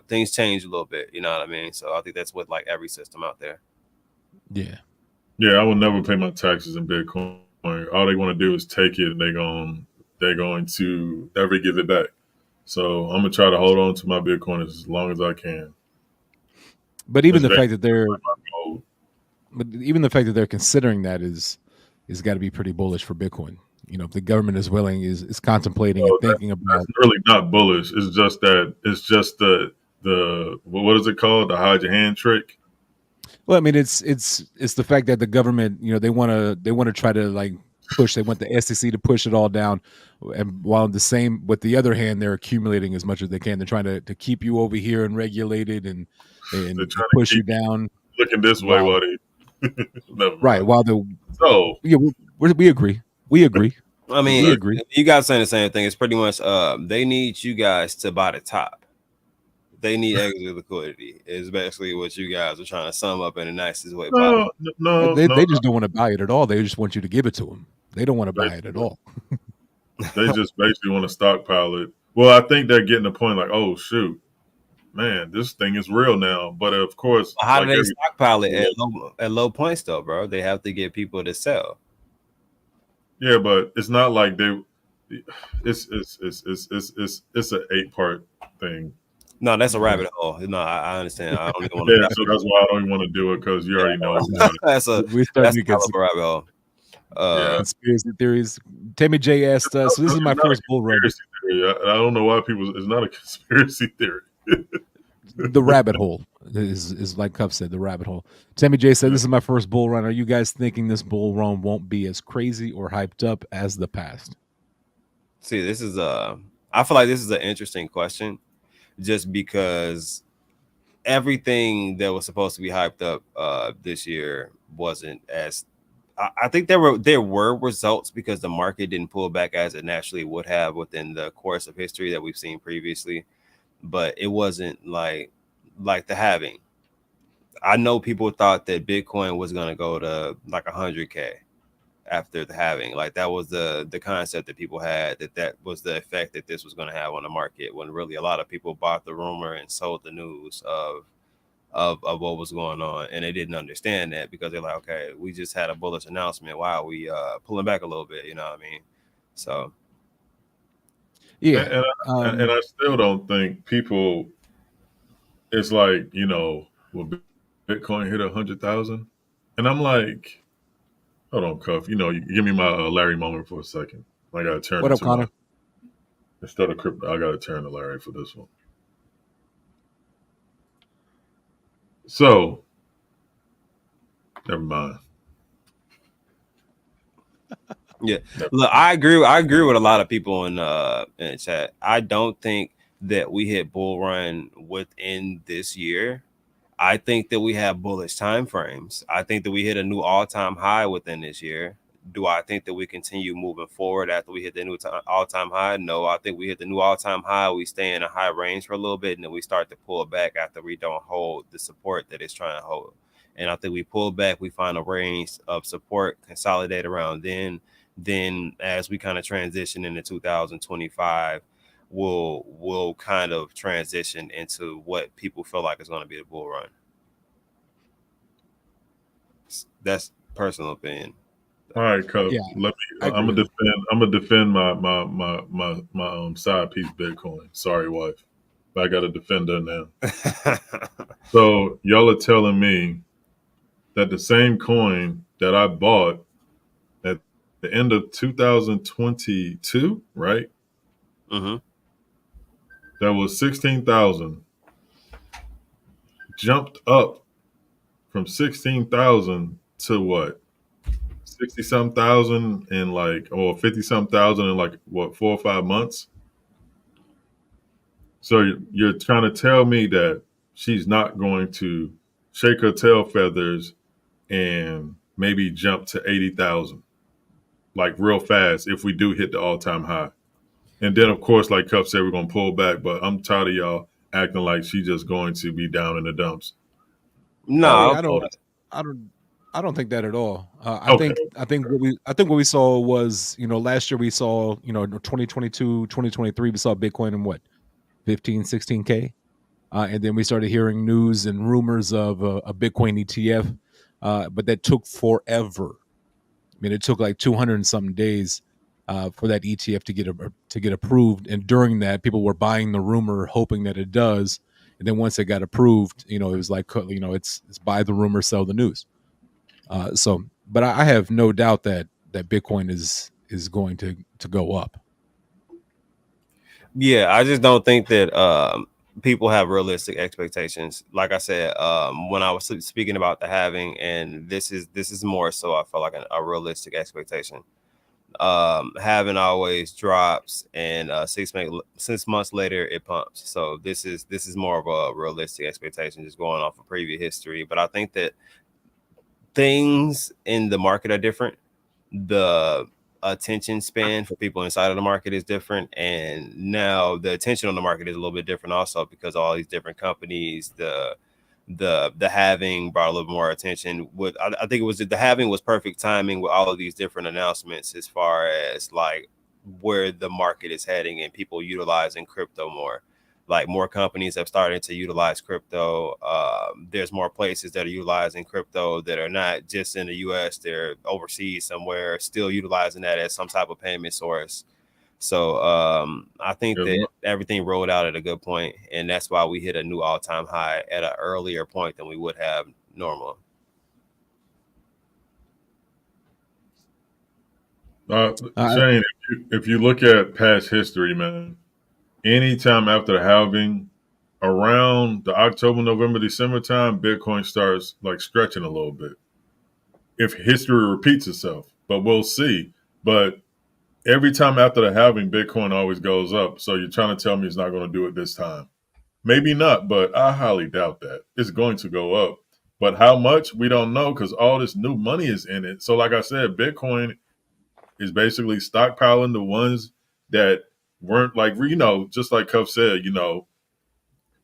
Things change a little bit, you know what I mean? So I think that's with like every system out there. Yeah. Yeah, I will never pay my taxes in Bitcoin. All they want to do is take it, and they're going to never give it back. So I'm gonna try to hold on to my Bitcoin as long as I can. But even That's the fact that they're my goal. but even the fact that they're considering that is got to be pretty bullish for Bitcoin. If the government is willing, is contemplating and So thinking that's about. really not bullish. It's just the what is it called? The hide your hand trick. Well, I mean, it's the fact that the government, they want to try to like push. They want the SEC to push it all down, and while on the same, with the other hand, they're accumulating as much as they can. They're trying to keep you over here and regulated and They're and trying to push you keep down. looking this way While while they never right, mind. while the So yeah, we agree, we agree, I we mean, agree. you guys saying the same thing. It's pretty much they need you guys to buy the top. They need extra liquidity is basically what you guys are trying to sum up in the nicest way possible. They just don't want to buy it at all. They just want you to give it to them. They don't want to buy it at basically, all. they just basically want to stockpile it. Well, I think they're getting the point, like, oh shoot, man, this thing is real now. But of course, How do like they every stockpile it at low points though, bro? They have to get people to sell. yeah, but it's not like they. It's an 8-part thing. No, that's a Right. rabbit hole. No, I understand. I don't even want to Yeah, dive. so that's why I don't even want to do it, because you Yeah, already know no. about it. We're That's starting a to hell get of a rabbit hole. Yeah, conspiracy theories. Tammy J asked, so this is my it's not a first bull run. conspiracy theory. I don't know why people. It's not a conspiracy theory. The rabbit hole is like Cuff said, the rabbit hole. Tammy J said, this is my first bull run. Are you guys thinking this bull run won't be as crazy or hyped up as the past? See, this is I feel like this is an interesting question, just because everything that was supposed to be hyped up this year wasn't as. I think there were results because the market didn't pull back as it naturally would have within the course of history that we've seen previously, but it wasn't like the halving. I know people thought that Bitcoin was going to go to like 100K. after the halving. Like that was the concept that people had, that was the effect that this was going to have on the market, when really a lot of people bought the rumor and sold the news of what was going on, and they didn't understand that, because they're like, okay, we just had a bullish announcement, why are we pulling back a little bit, you know what I mean? So Yeah. And I still don't think people. It's like, will Bitcoin hit 100,000? And I'm like, hold on, Cuff. You give me my Larry moment for a second. I got to turn What up, into my Connor? instead of crypto. I got to turn to Larry for this one. So, never mind. yeah, Never look, mind. I agree with a lot of people in the chat. I don't think that we hit bull run within this year. I think that we have bullish time frames. I think that we hit a new all-time high within this year. Do I think that we continue moving forward after we hit the new all-time high? No, I think we hit the new all-time high. We stay in a high range for a little bit, and then we start to pull back after we don't hold the support that it's trying to hold. And I think we pull back, we find a range of support, consolidate around then as we kind of transition into 2025, we'll kind of transition into what people feel like is going to be a bull run. That's personal opinion. All right, Cuff. Yeah, Let I me. agree with you. I'm gonna defend my side piece Bitcoin. Sorry, wife. But I got to defend her now. So y'all are telling me that the same coin that I bought at the end of 2022, right? Mm-hmm. That was 16,000, jumped up from 16,000 to what? 60 some thousand in like, or 50 some thousand in like, what, 4 or 5 months? So you're trying to tell me that she's not going to shake her tail feathers and maybe jump to 80,000, like real fast, if we do hit the all time high. And then, of course, like Cup said, we're going to pull back, but I'm tired of y'all acting like she's just going to be down in the dumps. No, Yeah, All, I all don't, I don't, I don't think that at all. okay. I think what we saw was, last year we saw, 2022, 2023, we saw Bitcoin in what, 15, 16K. And then we started hearing news and rumors of a Bitcoin ETF, but that took forever. I mean, it took like 200 and something days for that ETF to get approved. And during that, people were buying the rumor, hoping that it does. And then once it got approved, it was like, it's buy the rumor, sell the news. But I have no doubt that Bitcoin is going to go up. yeah, I just don't think that people have realistic expectations. Like I said, when I was speaking about the halving, and this is more so, I feel like a realistic expectation. Halving always drops, and 6 months later it pumps. So this is more of a realistic expectation, just going off of previous history. But I think that things in the market are different. The attention span for people inside of the market is different, and now the attention on the market is a little bit different also, because all these different companies, the having brought a little more attention. With I think it was the having was perfect timing with all of these different announcements, as far as like where the market is heading and people utilizing crypto more. Like more companies have started to utilize crypto. There's more places that are utilizing crypto that are not just in the U.S. They're overseas somewhere, still utilizing that as some type of payment source. So I think Yeah, that everything rolled out at a good point, and that's why we hit a new all-time high at an earlier point than we would have normal. Uh, Shane, if you look at past history, man, anytime after the halving, around the October, November, December time, Bitcoin starts like stretching a little bit. If history repeats itself, but we'll see. But every time after the halving, Bitcoin always goes up. So you're trying to tell me it's not going to do it this time? Maybe not, but I highly doubt that. It's going to go up. But how much, we don't know, because all this new money is in it. So, like I said, Bitcoin is basically stockpiling the ones that weren't like, just like Cuff said,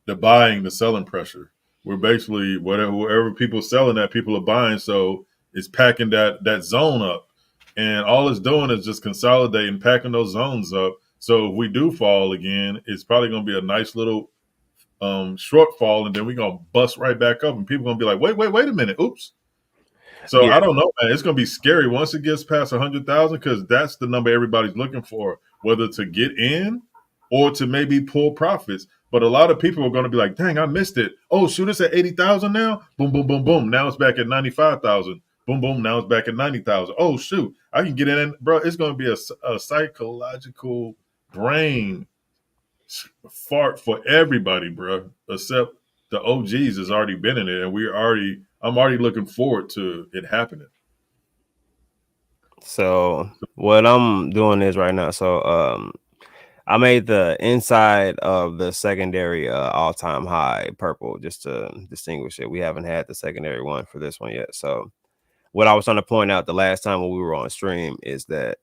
the buying, the selling pressure. We're basically wherever people selling that, people are buying. So it's packing that zone up. And all it's doing is just consolidating, packing those zones up. So if we do fall again, it's probably going to be a nice little shortfall, and then we're going to bust right back up, and people are going to be like, wait a minute, oops. So Yeah. I don't know, man. It's going to be scary once it gets past 100,000, because that's the number everybody's looking for, whether to get in or to maybe pull profits. But a lot of people are going to be like, dang, I missed it. Oh, shoot, it's at 80,000 now. Boom, boom, boom, boom. Now it's back at 95,000. Boom, boom. Now it's back at 90,000. Oh, shoot, I can get in. Bro, it's going to be a psychological brain fart for everybody, bro, except the OGs has already been in it, and I'm already looking forward to it happening. So what I'm doing is right now. So I made the inside of the secondary all-time high purple just to distinguish it. We haven't had the secondary one for this one yet. So what I was trying to point out the last time when we were on stream is that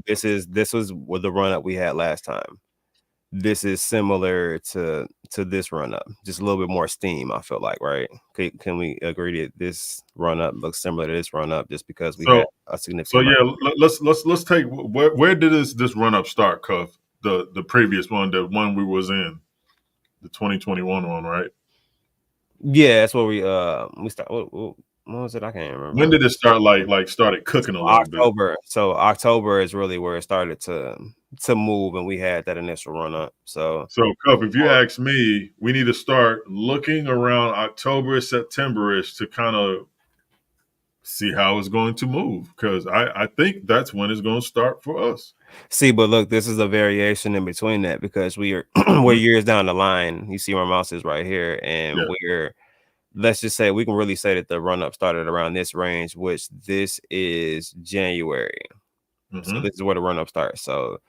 this was with the run up we had last time. This is similar to this run up, just a little bit more steam. I feel like, right? Can we agree that this run up looks similar to this run up just because we had a significant yeah, amount? let's take where did this run up start, Cuff? The previous one, the one we was in, the 2021 one, right? Yeah, that's what we start. What was it? I can't remember. When did it start? Like started cooking a little bit. October. So October is really where it started to move, and we had that initial run up. So Cuff, if you ask me, we need to start looking around October, September-ish to kind of see how it's going to move, because I think that's when it's going to start for us. See, but look, this is a variation in between that, because we are we're years down the line. You see where my mouse is right here, and we're, let's just say, we can really say that the run up started around this range, which this is January. So this is where the run up starts. So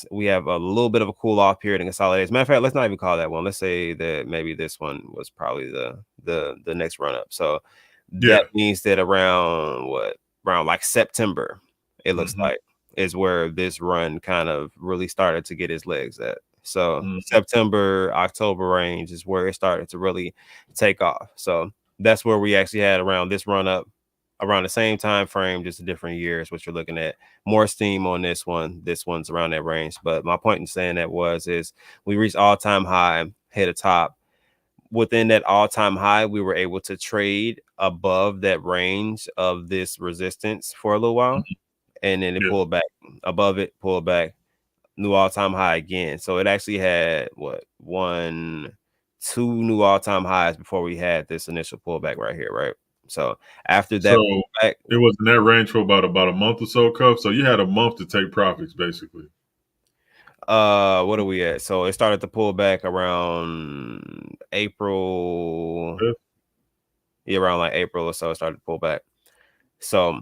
we have a little bit of a cool off period and consolidation. Matter of fact, let's not even call that one. Let's say that maybe this one was probably the next run up. So that means that around like September, it looks like, is where this run kind of really started to get its legs at. So September, October range is where it started to really take off. So that's where we actually had around this run up around the same time frame, just different years, which you're looking at. More steam on this one. This one's around that range. But my point in saying that is we reached all-time high, hit a top. Within that all-time high, we were able to trade above that range of this resistance for a little while. And then it pulled back above it, pulled back, new all-time high again. So it actually had two new all-time highs before we had this initial pullback right here, right? So after that, pullback, it was in that range for about a month or so, Cuff. So you had a month to take profits, basically. What are we at? So it started to pull back around April. Yeah, around like April or so, it started to pull back. So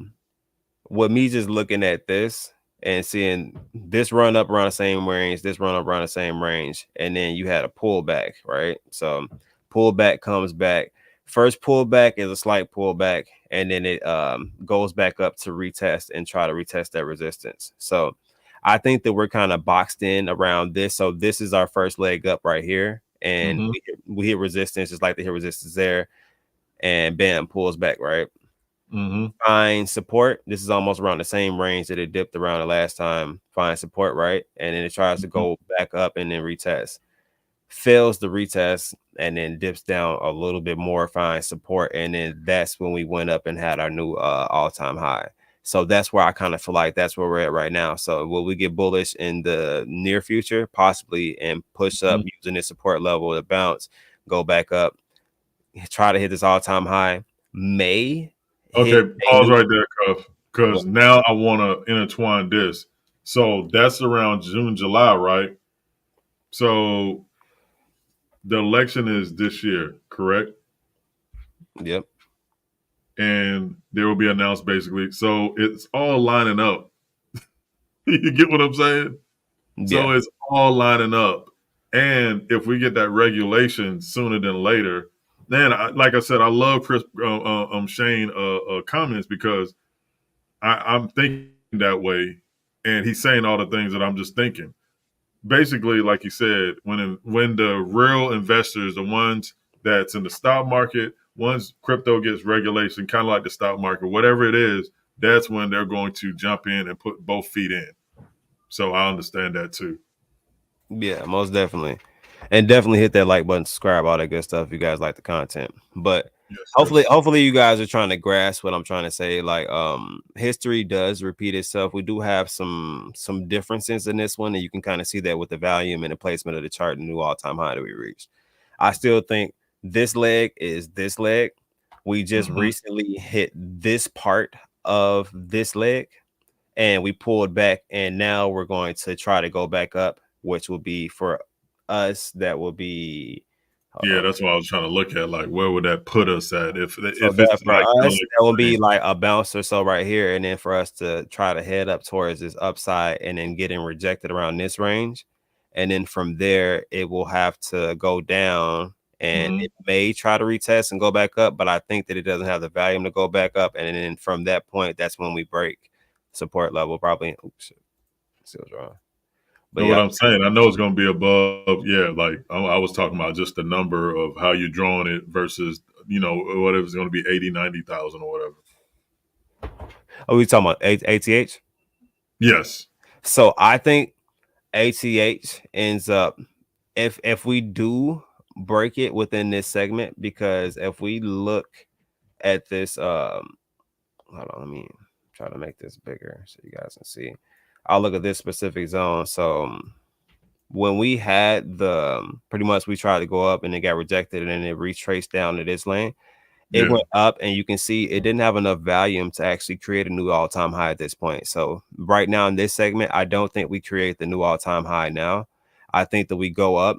with me just looking at this and seeing this run up around the same range, this run up around the same range, and then you had a pullback, right? So pullback comes back. First pullback is a slight pullback, and then it goes back up to retest and try to retest that resistance. So I think that we're kind of boxed in around this. So this is our first leg up right here, and we hit resistance, just like the hit resistance there, and bam, pulls back, right? Find support. This is almost around the same range that it dipped around the last time. Find support, right? And then it tries to go back up and then retest. Fails the retest and then dips down a little bit more, find support, and then that's when we went up and had our new all-time high. So that's where I kind of feel like that's where we're at right now. So will we get bullish in the near future? Possibly, and push up using this support level to bounce, go back up, try to hit this all-time high. Okay, pause right there, Cuff, because now I want to intertwine this. So that's around June, July, right? So the election is this year, correct? Yep. And there will be announced basically. So it's all lining up. You get what I'm saying? Yeah. So it's all lining up. And if we get that regulation sooner than later, then like I said, I love Chris Shane comments, because I'm thinking that way, and he's saying all the things that I'm just thinking. Basically, like you said, when the real investors, the ones that's in the stock market, once crypto gets regulation, kind of like the stock market, whatever it is, that's when they're going to jump in and put both feet in. So I understand that too. Yeah, most definitely. And definitely hit that like button, subscribe, all that good stuff if you guys like the content. But Yes, hopefully, yes. hopefully you guys are trying to grasp what I'm trying to say. Like history does repeat itself. We do have some differences in this one, and you can kind of see that with the volume and the placement of the chart and new all-time high that we reached. I still think this leg is this leg. We just Mm-hmm. recently hit this part of this leg and we pulled back, and now we're going to try to go back up, which will be for us. That will be Yeah, that's what I was trying to look at. Like, where would that put us at if so it's that for like kind of us, like that will saying, be like a bounce or so right here, and then for us to try to head up towards this upside, and then getting rejected around this range, and then from there it will have to go down, and mm-hmm. it may try to retest and go back up, but I think that it doesn't have the volume to go back up, and then from that point, that's when we break support level. Probably, oops, still wrong. But know yeah, what I'm saying? I know it's going to be above. Yeah, like I was talking about just the number of how you're drawing it versus, whatever it's going to be 80, 90,000 or whatever. are we talking about ATH? Yes. So I think ATH ends up if we do break it within this segment, because if we look at this, hold on, let me try to make this bigger so you guys can see. I'll look at this specific zone. So when we had the pretty much we tried to go up and it got rejected and then it retraced down to this lane. It Yeah. went up, and you can see it didn't have enough volume to actually create a new all-time high at this point. So right now in this segment, I don't think we create the new all-time high now. I think that we go up,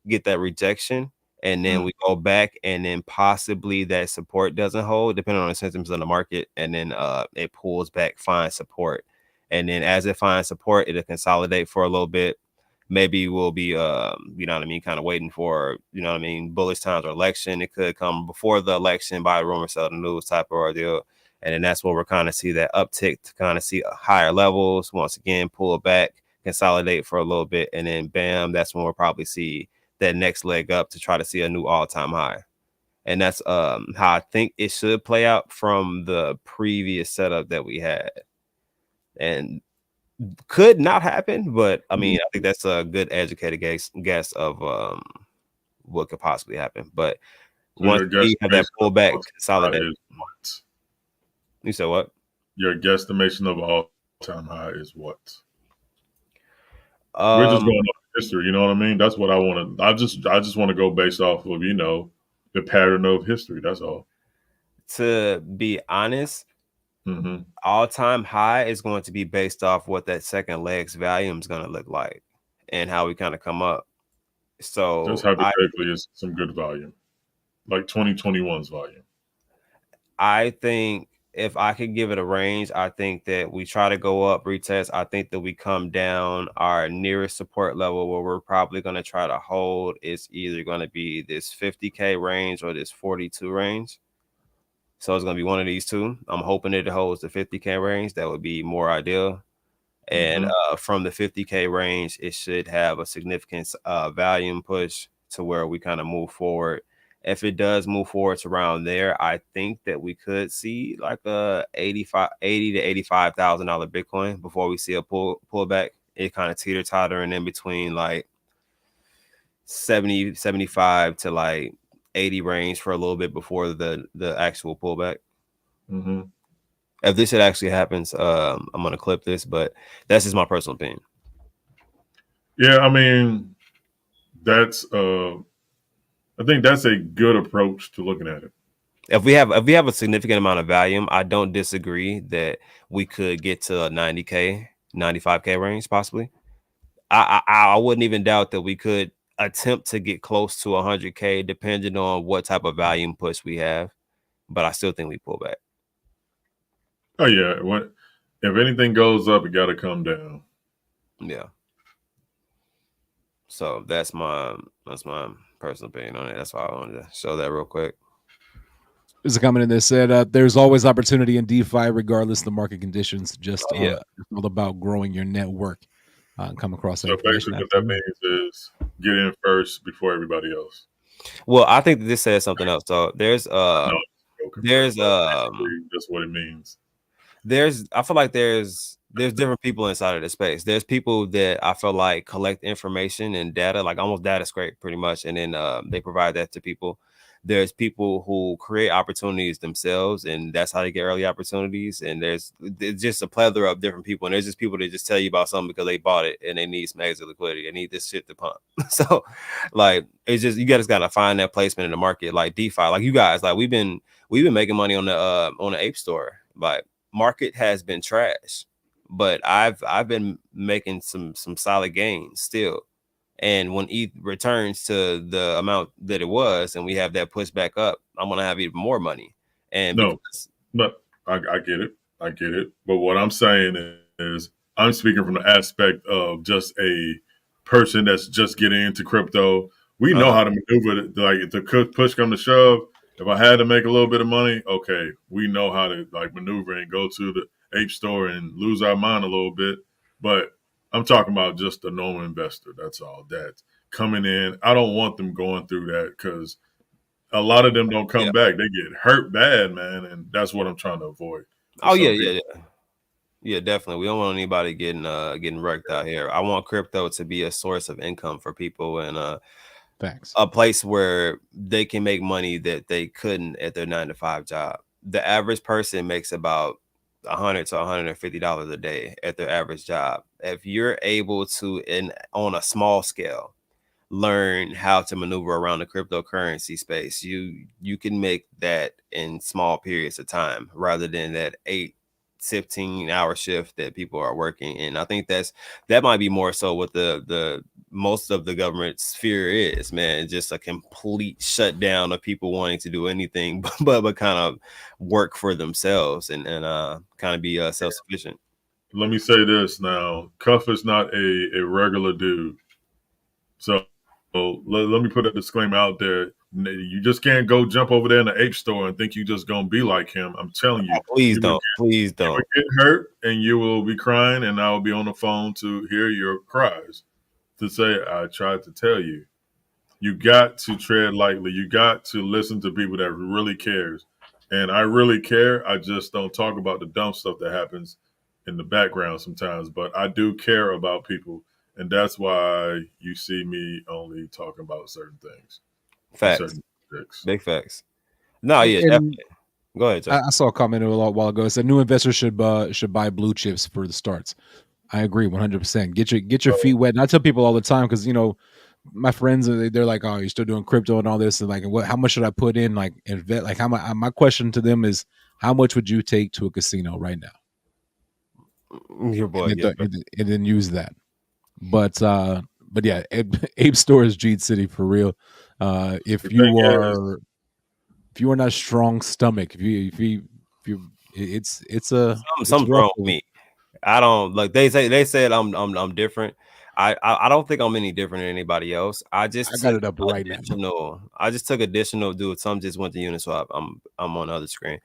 get that rejection, and then Mm. we go back, and then possibly that support doesn't hold, depending on the sentiments of the market, and then it pulls back, finds support, and then as it finds support, it'll consolidate for a little bit. Maybe we'll be you know what I mean, kind of waiting for, you know what I mean, bullish times or election. It could come before the election, buy rumor, sell the news type of ordeal. And then that's where we're kind of see that uptick to kind of see higher levels. Once again, pull back, consolidate for a little bit, and then bam, that's when we'll probably see that next leg up to try to see a new all-time high. And that's how I think it should play out from the previous setup that we had. And could not happen, but I mean, I think that's a good educated guess of what could possibly happen. But So once your we have that guesstimation of pullback, all-time high consolidate. is what? You said what? Your guesstimation of all-time high is what? We're just Um, going off history. You know what I mean? That's what I want to. I just want to go based off of the pattern of history. That's all. to be honest, Mm-hmm. all-time high is going to be based off what that second leg's volume is going to look like and how we kind of come up. Just So hypothetically, is some good volume, like 2021's volume. I think if I could give it a range, I think that we try to go up, retest. I think that we come down. Our nearest support level where we're probably going to try to hold is either going to be this 50K range or this 42 range. So it's going to be one of these two. I'm hoping it holds the 50K range. That would be more ideal. And Mm-hmm. from the 50K range, it should have a significant volume push to where we kind of move forward. If it does move forward to around there, I think that we could see like a 80 to $85,000 Bitcoin before we see a pullback. It kind of teeter tottering in between like 70, 75 to like 80 range for a little bit before the actual pullback. Mm-hmm. If this shit actually happens, I'm gonna clip this, but that's just my personal opinion. Yeah, I mean, that's. I think that's a good approach to looking at it. If we have a significant amount of volume, I don't disagree that we could get to a 90K, 95K range possibly. I wouldn't even doubt that we could attempt to get close to 100K depending on what type of volume push we have. But I still think we pull back. Oh yeah, if anything goes up, it got to come down. Yeah. So that's my personal opinion on it. That's why I wanted to show that real quick. There's a comment in there said, "There's always opportunity in DeFi, regardless of the market conditions. Just Yeah. it's all about growing your network. Come across that So information. basically, what that means is get in first before everybody else. Well, I think that this says something else. So there's No, joking, but there's basically, that's what it means. I feel like there's different people inside of the space. There's people that I feel like collect information and data, like almost data scrape pretty much, and then they provide that to people. There's people who create opportunities themselves, and that's how they get early opportunities. And there's just a plethora of different people, and there's just people that just tell you about something because they bought it and they need some extra liquidity. They need this shit to pump. So, like, it's just you guys gotta find that placement in the market, like DeFi, like you guys, like we've been making money on the Ape Store, like market has been trash, but I've been making some solid gains still. And when ETH returns to the amount that it was, and we have that push back up, I'm gonna have even more money. And No, because but I get it. I get it. But what I'm saying is, I'm speaking from the aspect of just a person that's just getting into crypto. We know how to maneuver. Like if the push come to shove, if I had to make a little bit of money, okay, we know how to like maneuver and go to the ape store and lose our mind a little bit. But I'm talking about just a normal investor. That's all. That's coming in. I don't want them going through that because a lot of them don't yeah, come back. They get hurt bad, man, and that's what I'm trying to avoid for oh yeah, some yeah, people. yeah. Yeah, definitely. We don't want anybody getting wrecked out here. I want crypto to be a source of income for people and Facts. a place where they can make money that they couldn't at their 9 to 5 job. The average person makes about $100 to $150 a day at their average job. If you're able to, in on a small scale, learn how to maneuver around the cryptocurrency space, you can make that in small periods of time rather than that 8 15 hour shift that people are working. And I think that might be more so what the most of the government's fear is, man, just a complete shutdown of people wanting to do anything but kind of work for themselves and kind of be self-sufficient. Let me say this now: Cuff is not a regular dude, so let me put a disclaimer out there. You just can't go jump over there in the ape store and think you just gonna be like him. I'm telling Oh, you, please don't, please you will don't. get hurt and you will be crying, and I will be on the phone to hear your cries to say I tried to tell you. You got to tread lightly. You got to listen to people that really cares. And I really care. I just don't talk about the dumb stuff that happens in the background sometimes. But I do care about people. And that's why you see me only talking about certain things and Facts, certain subjects. big facts. No, yeah, And definitely. Go ahead, Jay. I saw a comment a little while ago. It said new investors should buy blue chips for the starts. I agree 100%. Get your feet wet. And I tell people all the time because my friends they're like, "Oh, you're still doing crypto and all this," and like, what? How much should I put in? Like, invest? Like, how much? My question to them is, how much would you take to a casino right now? Your And boy, then, yeah. and then use that. But yeah, Ape Store is Jeet City for real. The thing is, If you are not strong stomach, if you it's a Something's rough wrong with one. me. I don't like they said I'm different. I don't think I'm any different than anybody else. I got it up right now. I just took additional dude. Some just went to Uniswap. I'm on the other screen.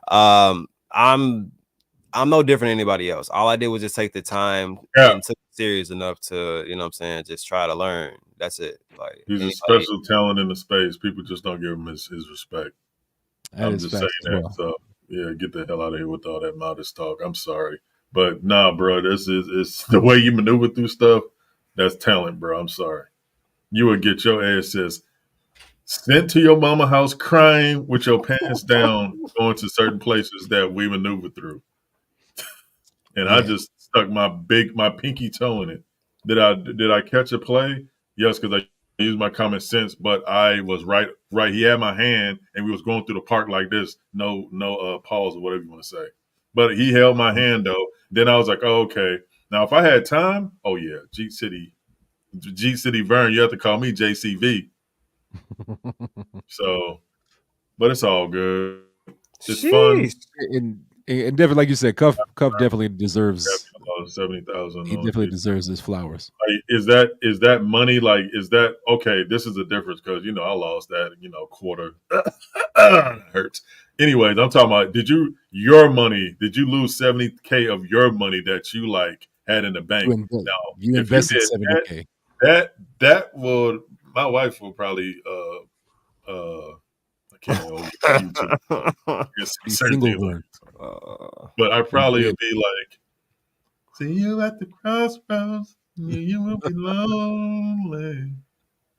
Um I'm no different than anybody else. All I did was just take the time yeah, and took it serious enough to, you know what I'm saying, just try to learn. That's it. Like he's a anybody. special talent in the space. People just don't give him his respect. That I'm is just saying facts as that. well. So yeah, get the hell out of here with all that modest talk. I'm sorry, but nah, bro, this is it's the way you maneuver through stuff. That's talent, bro. I'm sorry. You would get your ass just sent to your mama house crying with your pants down, going to certain places that we maneuver through. And I Yeah, just stuck my pinky toe in it. Did I catch a play? Yes, because I used my common sense, but I was right. He had my hand, and we was going through the park like this. No pause or whatever you want to say. But he held my hand though. Then I was like, oh, okay. Now if I had time, oh yeah, G City Vern, you have to call me JCV. So, but it's all good. It's fun. Sheesh. and definitely like you said, Cuff definitely deserves. About 70,000 He on definitely it. deserves his flowers. Like, is that money? Like, is that okay? This is a difference because I lost that quarter. Hurts. Anyways, I'm talking about. Your money? Did you lose 70K of your money that you like had in the bank? Now, You if you invested did 70K. that would my wife will probably I can't hold you to Be certain single things Vern. like But I probably Yeah. would be like, see you at the crossroads, you will be lonely.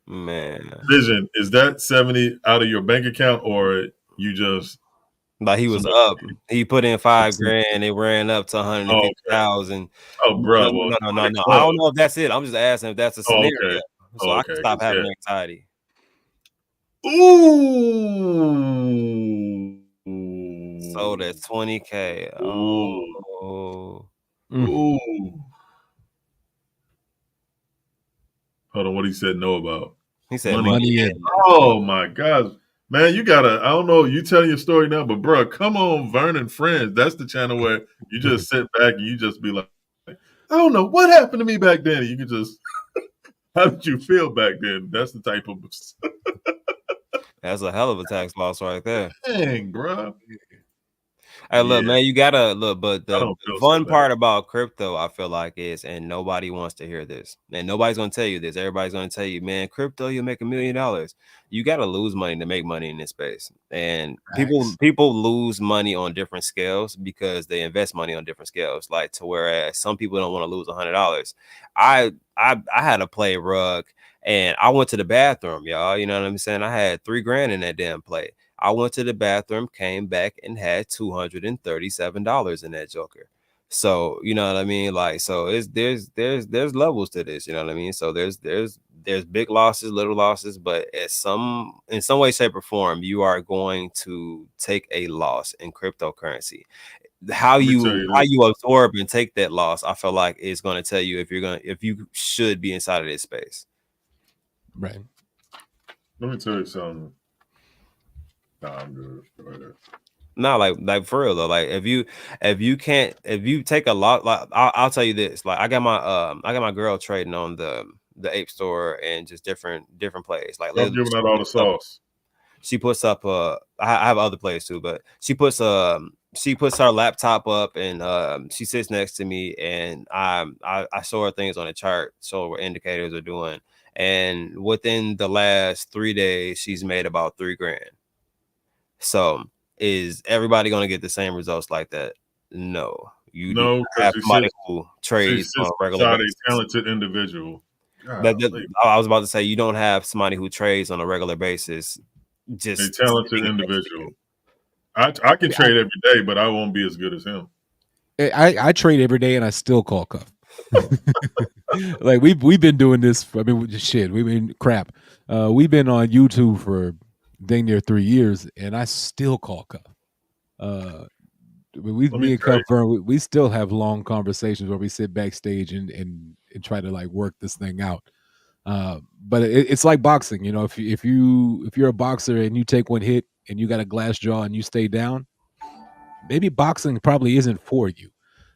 Man, Vision, is that 70 out of your bank account, or you just like he was somebody? up. He put in Let's see. $5,000. It ran up to Oh, okay. 150,000. Oh, bro. Well, No. join the I club. don't know if that's it. I'm just asking if that's a Oh, scenario, okay. so Oh, I can okay. stop having Yeah. anxiety. Ooh. Sold at 20K. Ooh. Oh, Mm. Ooh. Hold on. What he said no about? he said Money. money Money in. in. Oh my God. Man, you gotta, I don't know, you telling your story now, but bro, come on, Vernon Friends. That's the channel where you just sit back and you just be like, I don't know what happened to me back then. You can just, how did you feel back then? That's the type of That's a hell of a tax loss right there. dang, bro. Hey, look, Yeah, man, you gotta look, but I the don't feel so fun bad. part about crypto, I feel like, is, and nobody wants to hear this, and nobody's gonna tell you this. Everybody's gonna tell you, man, crypto, you'll make $1 million. You gotta lose money to make money in this space, and Facts. people lose money on different scales because they invest money on different scales. Like, to whereas some people don't want to lose $100. I had to play rug, and I went to the bathroom, y'all. You know what I'm saying? I had $3,000 in that damn play. I went to the bathroom, came back, and had $237 in that joker. So you know what I mean? Like, so it's there's levels to this, you know what I mean? So there's big losses, little losses, but in some way, shape, or form, you are going to take a loss in cryptocurrency. How Let me tell you this. you absorb and take that loss, I feel like is going to tell you if you should be inside of this space. Right. Let me tell you something. Nah, I'm good. Go ahead. No, like for real though. Like if you take a lot, like I'll tell you this. Like I got my girl trading on the ape store and just different plays. Like Stop literally giving out all the sauce. she puts up I have other plays too, but she puts her laptop up and she sits next to me and I show her things on the chart, show her what indicators are doing. And within the last 3 days, she's made about $3,000. So is everybody going to get the same results like that? No. You No, because have somebody who she trades on sits a regular beside a basis. talented individual. That Golly. I was about to say, you don't have somebody who trades on a regular basis A just talented sitting next to you. individual. I can I, trade every day, but I won't be as good as him. I trade every day and I still call Cuff. Like we've been doing this. I mean, shit. We've been crap. We've been on YouTube for dang near 3 years, and I still call Cuff. Let me Me and tell you. Cuff Vern, we still have long conversations where we sit backstage and try to like work this thing out. But it's like boxing, you know. If you're a boxer and you take one hit and you got a glass jaw and you stay down, maybe boxing probably isn't for you.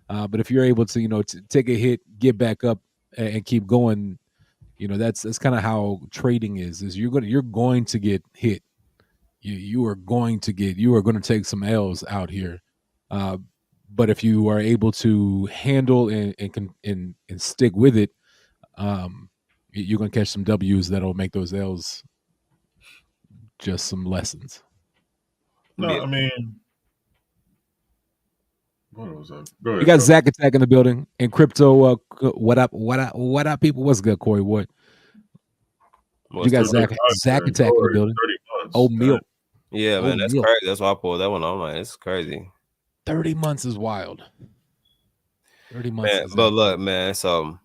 But if you're able to, you know, take a hit, get back up, and keep going, you know, that's kind of how trading is. Is you're going to get hit. You are going to take some L's out here. Uh, but if you are able to handle and stick with it, you're going to catch some W's that'll make those L's just some lessons. No, Yeah. I mean, what was that? Go We ahead, got Cup. Zach Attack in the building and crypto. What up? What up, people? What's good, Corey? What you What's got? the Still good times, Zach man. Attack in the Corey, building. 30 Oh, months. Dang. Mill. Yeah, Oh, man, that's Mill. crazy. That's why I pulled that one. I'm like, it's crazy. 30 months is wild. 30 months Man, is but absolutely. look, man, so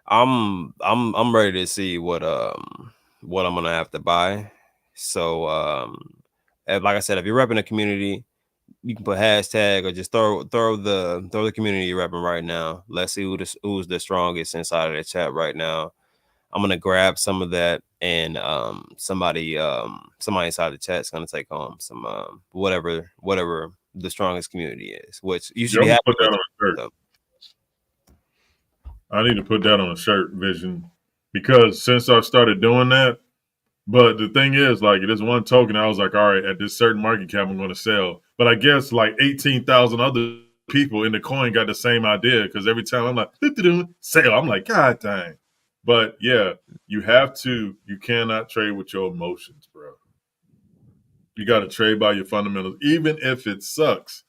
I'm ready to see what I'm gonna have to buy. So like I said, if you're repping a community, you can put hashtag or just throw the community you're repping right now. Let's see who's the strongest inside of the chat right now. I'm gonna grab some of that, and somebody inside the chat is gonna take home some whatever the strongest community is, which you should Yeah, be I'm going happy to put that with. on a shirt. So, I need to put that on a shirt, Vision, because since I started doing that, but the thing is, like, this one token, I was like, all right, at this certain market cap, I'm going to sell. But I guess like 18,000 other people in the coin got the same idea because every time I'm like, sale, I'm like, God dang. But yeah, you cannot trade with your emotions, bro. You got to trade by your fundamentals, even if it sucks.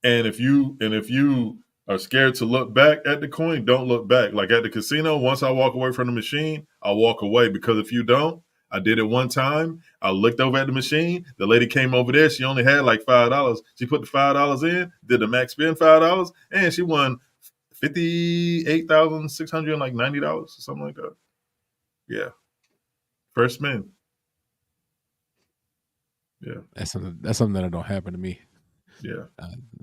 And if you are scared to look back at the coin, don't look back. Like at the casino, once I walk away from the machine, I'll walk away, because if you don't, I did it one time. I looked over at the machine. The lady came over there. She only had like $5. She put the $5 in, did the max spin $5, and she won $58,690 or something like that. Yeah, first spin. Yeah, That's something that don't happen to me. yeah.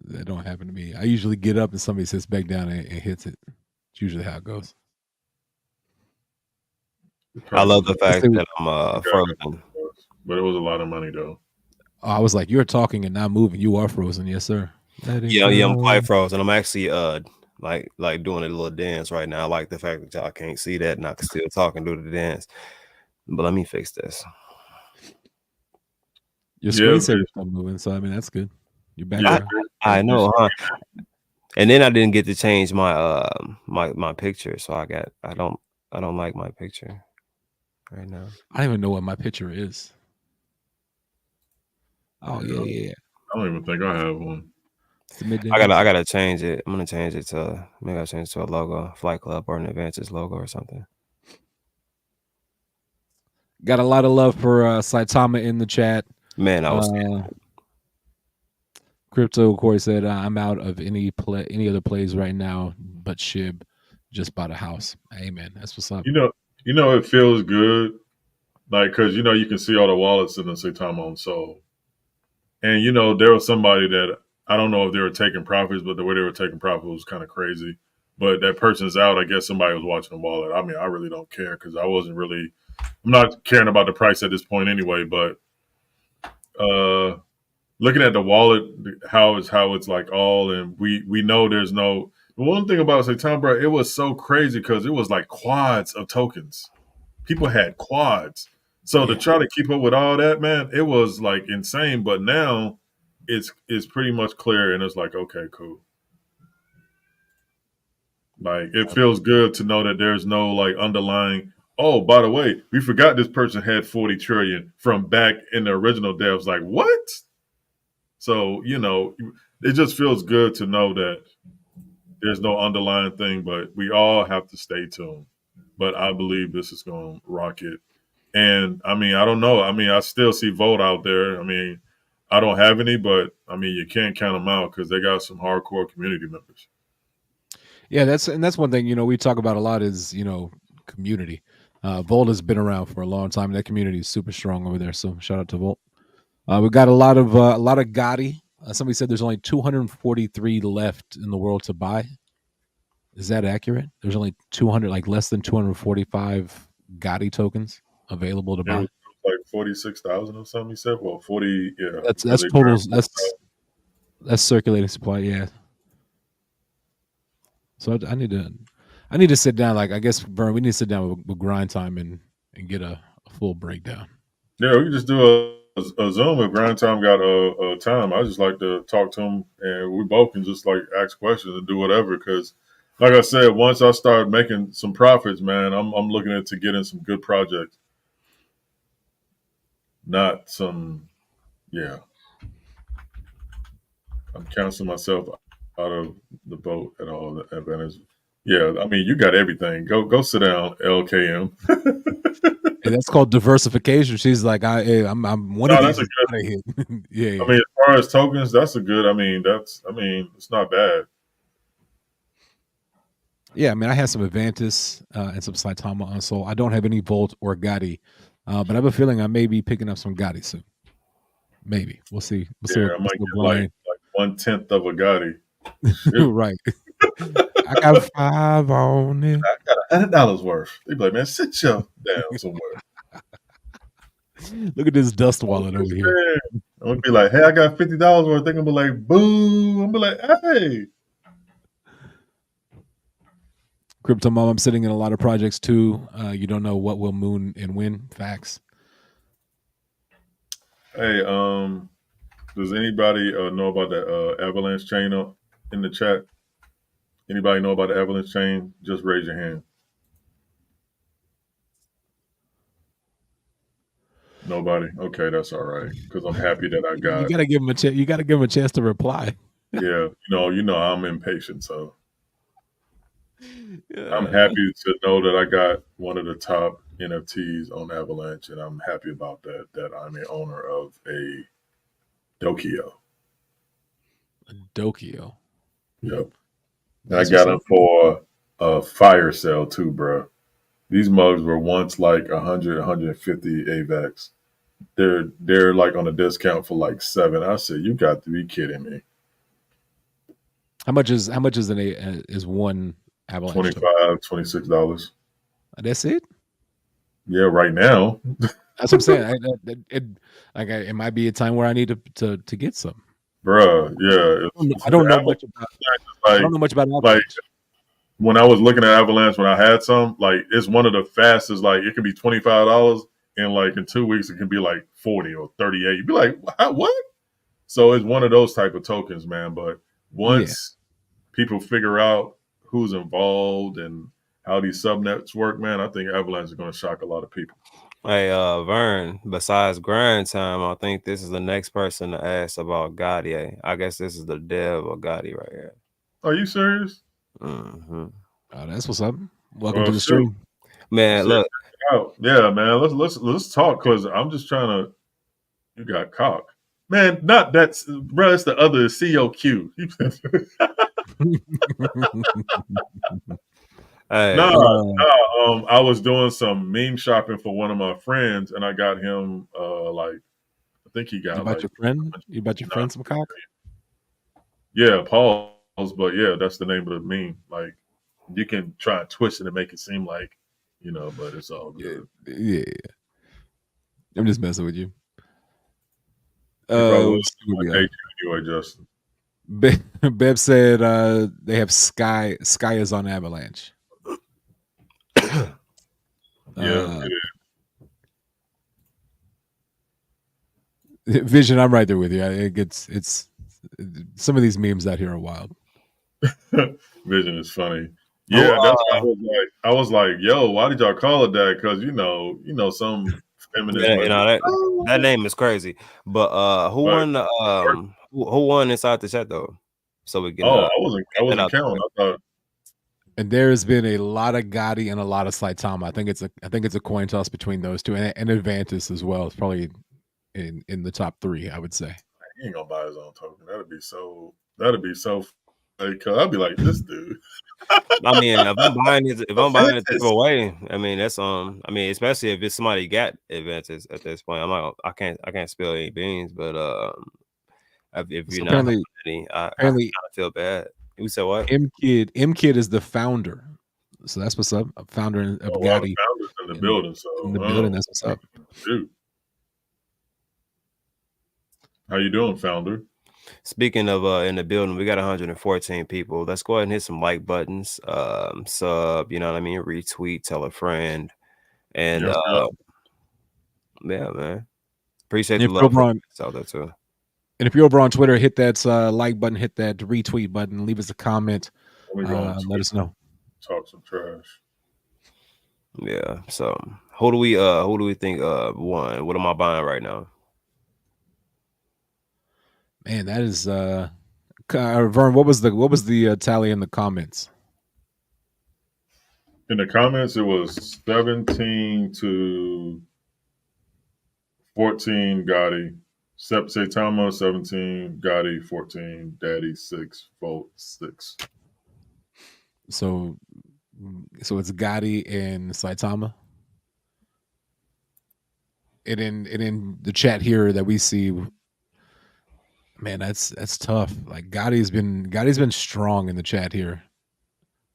That don't happen to me. I usually get up and somebody sits back down and hits it. It's usually how it goes. I love the Let's fact see. that I'm frozen. But it was a lot of money though. Oh, I was like, you're talking and not moving. You are frozen. Yes, sir. Let it Yeah, I'm go. quite frozen. I'm actually like doing a little dance right now. I like the fact that y'all can't see that and I can still talk and do the dance. But let me fix this. Your Yeah, screensaver's not moving, so I mean that's good. Your yeah. background. I know, huh? And then I didn't get to change my my picture, so I don't like my picture right now. I don't even know what my picture is. Oh yeah. I don't even think I have one. Submit I dance. gotta change it. I'm gonna change it to maybe I'll change it to a logo, Flight Club or an Advantis logo or something. Got a lot of love for Saitama in the chat. Man, I was Crypto Corey said, "I'm out of any other plays right now, but Shib just bought a house." Amen. That's what's up. It feels good, like because you can see all the wallets in the Saitama on Soul, and there was somebody that I don't know if they were taking profits, but the way they were taking profits was kind of crazy. But that person's out. I guess somebody was watching the wallet. I mean, I really don't care because I'm not caring about the price at this point anyway. But looking at the wallet, how it's like all, and we know there's no. The one thing about Saitama, bro, it was so crazy because it was like quads of tokens. People had quads. So to try to keep up with all that, man, it was like insane. But now it's pretty much clear, and it's like, okay, cool. Like it feels good to know that there's no like underlying. Oh, by the way, we forgot this person had 40 trillion from back in the original devs. Like what? So it just feels good to know that there's no underlying thing, but we all have to stay tuned. But I believe this is going to rocket. And I mean, I don't know. I mean, I still see Volt out there. I mean, I don't have any, but I mean, you can't count them out because they got some hardcore community members. Yeah, that's one thing we talk about a lot is community. Volt has been around for a long time. That community is super strong over there. So shout out to Volt. We've got a lot of Gotti. Somebody said there's only 243 left in the world to buy. Is that accurate? There's only 200, like less than 245 Gotti tokens available to buy. It was like 46,000 or something. He said, well, 40. Yeah, that's total. That's circulating supply. Yeah. So I need to sit down. Like I guess Vern, we need to sit down with Grind Time and get a full breakdown. Yeah, we can just do a Zoom if Grind Time got a time. I just like to talk to him, and we both can just like ask questions and do whatever. Because, like I said, once I start making some profits, man, I'm looking at to get in some good projects, not some. Yeah, I'm canceling myself out of the boat at all. The Advantage. Yeah, I mean, you got everything. Go sit down, LKM. And that's called diversification. She's like, I'm one of these. Yeah. I mean, as far as tokens, that's a good. I mean, it's not bad. Yeah, I mean, I have some Advantis and some Saitama on Soul. I don't have any Volt or Gotti, but I have a feeling I may be picking up some Gotti soon. Maybe we'll see. I might get like 1/10 of a Gotti. Right. I got 5 on it. I got $100 worth. They be like, man, sit your down somewhere. Look at this dust wallet over here. I'm gonna be like, hey, I got $50 worth. They're gonna be like, boo. I'm gonna be like, hey. Crypto Mom, I'm sitting in a lot of projects too. You don't know what will moon and when. Facts. Hey, does anybody know about the avalanche chain in the chat? Anybody know about the avalanche chain? Just raise your hand. Nobody. Okay, that's all right. Because I'm happy that I got. You gotta give him a chance. You gotta give him a chance to reply. Yeah, I'm impatient, so I'm happy to know that I got one of the top NFTs on Avalanche, and I'm happy about that. That I'm the owner of a Dokio. Dokio. Yep, and I That's what's got them up. for a fire sale too, bro. These mugs were once like 100, 150 AVAX. They're like on a discount for like 7. I said, you got to be kidding me. How much is is one Avalanche token? $25, $26. That's it. Yeah, right now, That's what I'm saying. It might be a time where I need to get some. bruh. Yeah, I don't know Avalanche much about. is I don't know much about like Avalanche. when I was looking at Avalanche when I had some, like it's one of the fastest. Like it can be $25, and like in 2 weeks it can be like 40 or 38. You'd be like, what? So it's one of those type of tokens, man. But Yeah. once people figure out who's involved and how these subnets work, man, I think Avalanche is going to shock a lot of people. Hey, Vern, besides grind time, I think this is the next person to ask about Gotti. I guess this is the dev of Gotti right here. Are you serious? Mm-hmm. Oh, that's what's up. Welcome Well, to the shoot. stream. Man, look. Oh, yeah, man. Let's talk because I'm just trying to. You got cock, man. Not that's bro. It's the other COQ. Hey, I was doing some meme shopping for one of my friends, and I got him I think he You got bought like your friend? You bought your friend some cock? yeah, pause, but yeah, that's the name of the meme. Like you can try and twist it and make it seem like, but it's all Yeah, good. yeah. I'm just messing with you. He probably Let's see what we will got. hate you anyway, Justin. Bev said they have Sky. Sky is on Avalanche. Yeah, Vision, I'm right there with you. It's some of these memes out here are wild. Vision is funny. Yeah, that's what I was like. I was like, "Yo, why did y'all call it that?" Because some feminists might be. That name is crazy. But who won the who won inside the chat though? So we can I get that wasn't out the counting. way. I thought. And there has been a lot of Gotti and a lot of Saitama. I think it's a coin toss between those two, and Advantis as well. It's probably in the top 3, I would say. He ain't gonna buy his own token. That'd be so. Because I'd be like, this dude. I mean, if I'm buying it to give away, I mean that's I mean, especially if it's somebody got advances at this point. I can't spill any beans, but if you're not apparently, I kind of feel bad. You said what? M Kid is the founder, so that's what's up. A founder of Gotti The founders in the building. So in the building. That's what's up. Shoot. How you doing, founder? Speaking of in the building, we got 114 people. Let's go ahead and hit some like buttons, sub, you know what I mean, retweet, tell a friend, and yeah, man, appreciate the love out there too. And if you're over on Twitter, hit that like button, hit that retweet button, leave us a comment, let us know. Talk some trash. Yeah. So who do we think won? What am I buying right now? Man, that is Vern. What was the tally in the comments? In the comments, it was 17 to 14 Gotti. Saitama 17, Gotti 14, Daddy 6, Volt 6. So it's Gotti and Saitama. And in the chat here that we see, man, that's tough. Like Gotti's been strong in the chat here,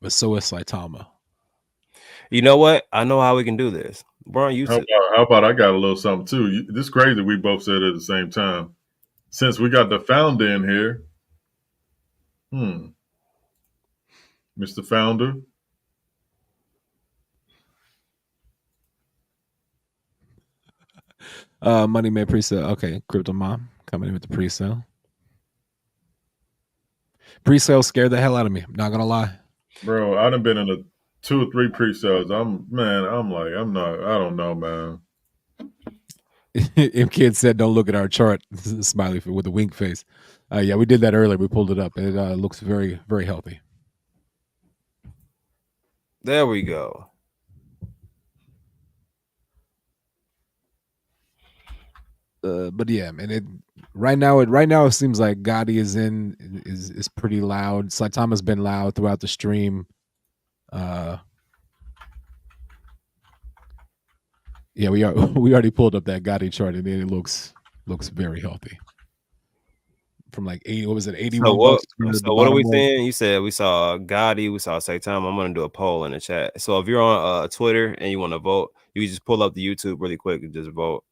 but so is Saitama. You know what? I know how we can do this. We're on YouTube. How about I got a little something too? This crazy. We both said it at the same time. Since we got the founder in here, Mr. Founder. Money Made Presale. Okay, Crypto Mom coming in with the presale. Presale scared the hell out of me. I'm not gonna lie, bro. I done been in a 2 or 3 pre-sales. I don't know, man. If Kid said, "Don't look at our chart," smiley with a wink face. Yeah, we did that earlier. We pulled it up. It looks very, very healthy. There we go. But yeah, man, right now it seems like Gotti is pretty loud. Saitama's been loud throughout the stream. Yeah, we already pulled up that Gotti chart, and it looks very healthy. From like 80, what was it, $81? So what are we saying? You said we saw Gotti, we saw Saitama. I'm gonna do a poll in the chat. So if you're on Twitter and you want to vote, you just pull up the YouTube really quick and just vote.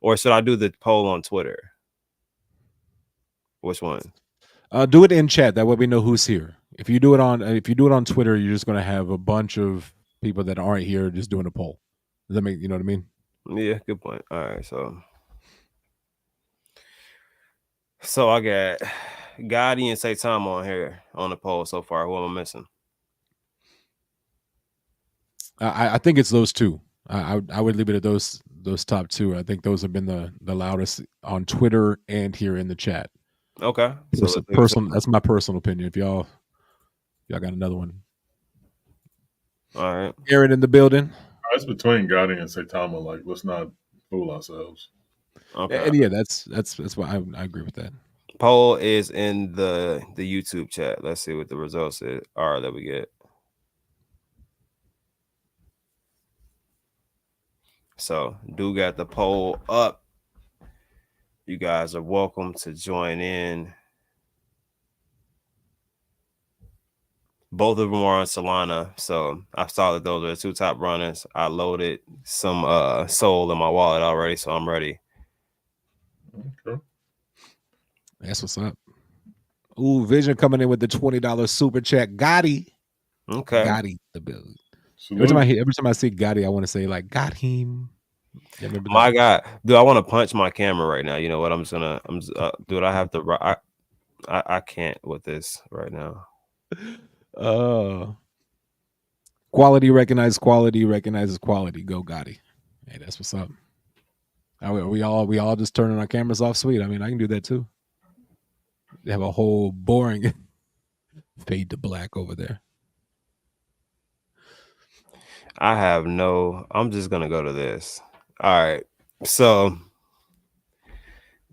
Or should I do the poll on Twitter? Which one? Do it in chat. That way we know who's here. If you do it on Twitter, you're just gonna have a bunch of people that aren't here just doing a poll. Does that make, you know what I mean? Yeah, good point. All right, so I got Gotti and Saitama on here on the poll so far. Who am I missing? I think it's those two. I would leave it at those top two. I think those have been the loudest on Twitter and here in the chat. Okay, so that's my personal opinion. If y'all got another one, all right. Aaron in the building. It's between Gotti and Saitama. Like, let's not fool ourselves. Okay, and yeah, that's why I agree with that. Poll is in the YouTube chat. Let's see what the results are that we get. So, do got the poll up. You guys are welcome to join in. Both of them are on Solana, so I saw that those are the two top runners. I loaded some Soul in my wallet already, so I'm ready. Okay. That's what's up. Ooh, Vision coming in with the $20 super chat. Gotti. Okay. Gotti the build. Every time I see Gotti, I want to say like got him. Yeah, my God, dude, I want to punch my camera right now. You know what? Dude, I have to. I can't with this right now. Quality recognizes quality recognizes quality. Go Gotti. Hey, that's what's up. We all just turning our cameras off. Sweet. I mean, I can do that too. They have a whole boring fade to black over there. I'm just gonna go to this. All right. So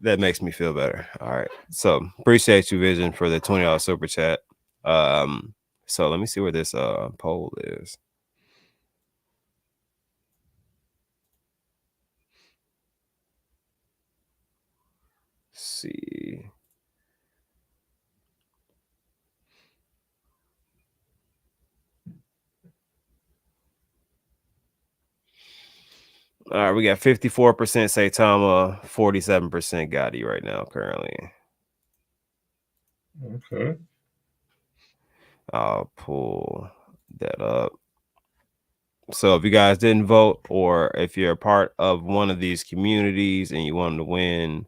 that makes me feel better. All right. So appreciate you, Vision, for the $20 super chat. So let me see where this poll is. Let's see. All right, we got 54% Saitama, 47% Gotti right now currently. Okay. I'll pull that up. So if you guys didn't vote, or if you're a part of one of these communities and you want to win,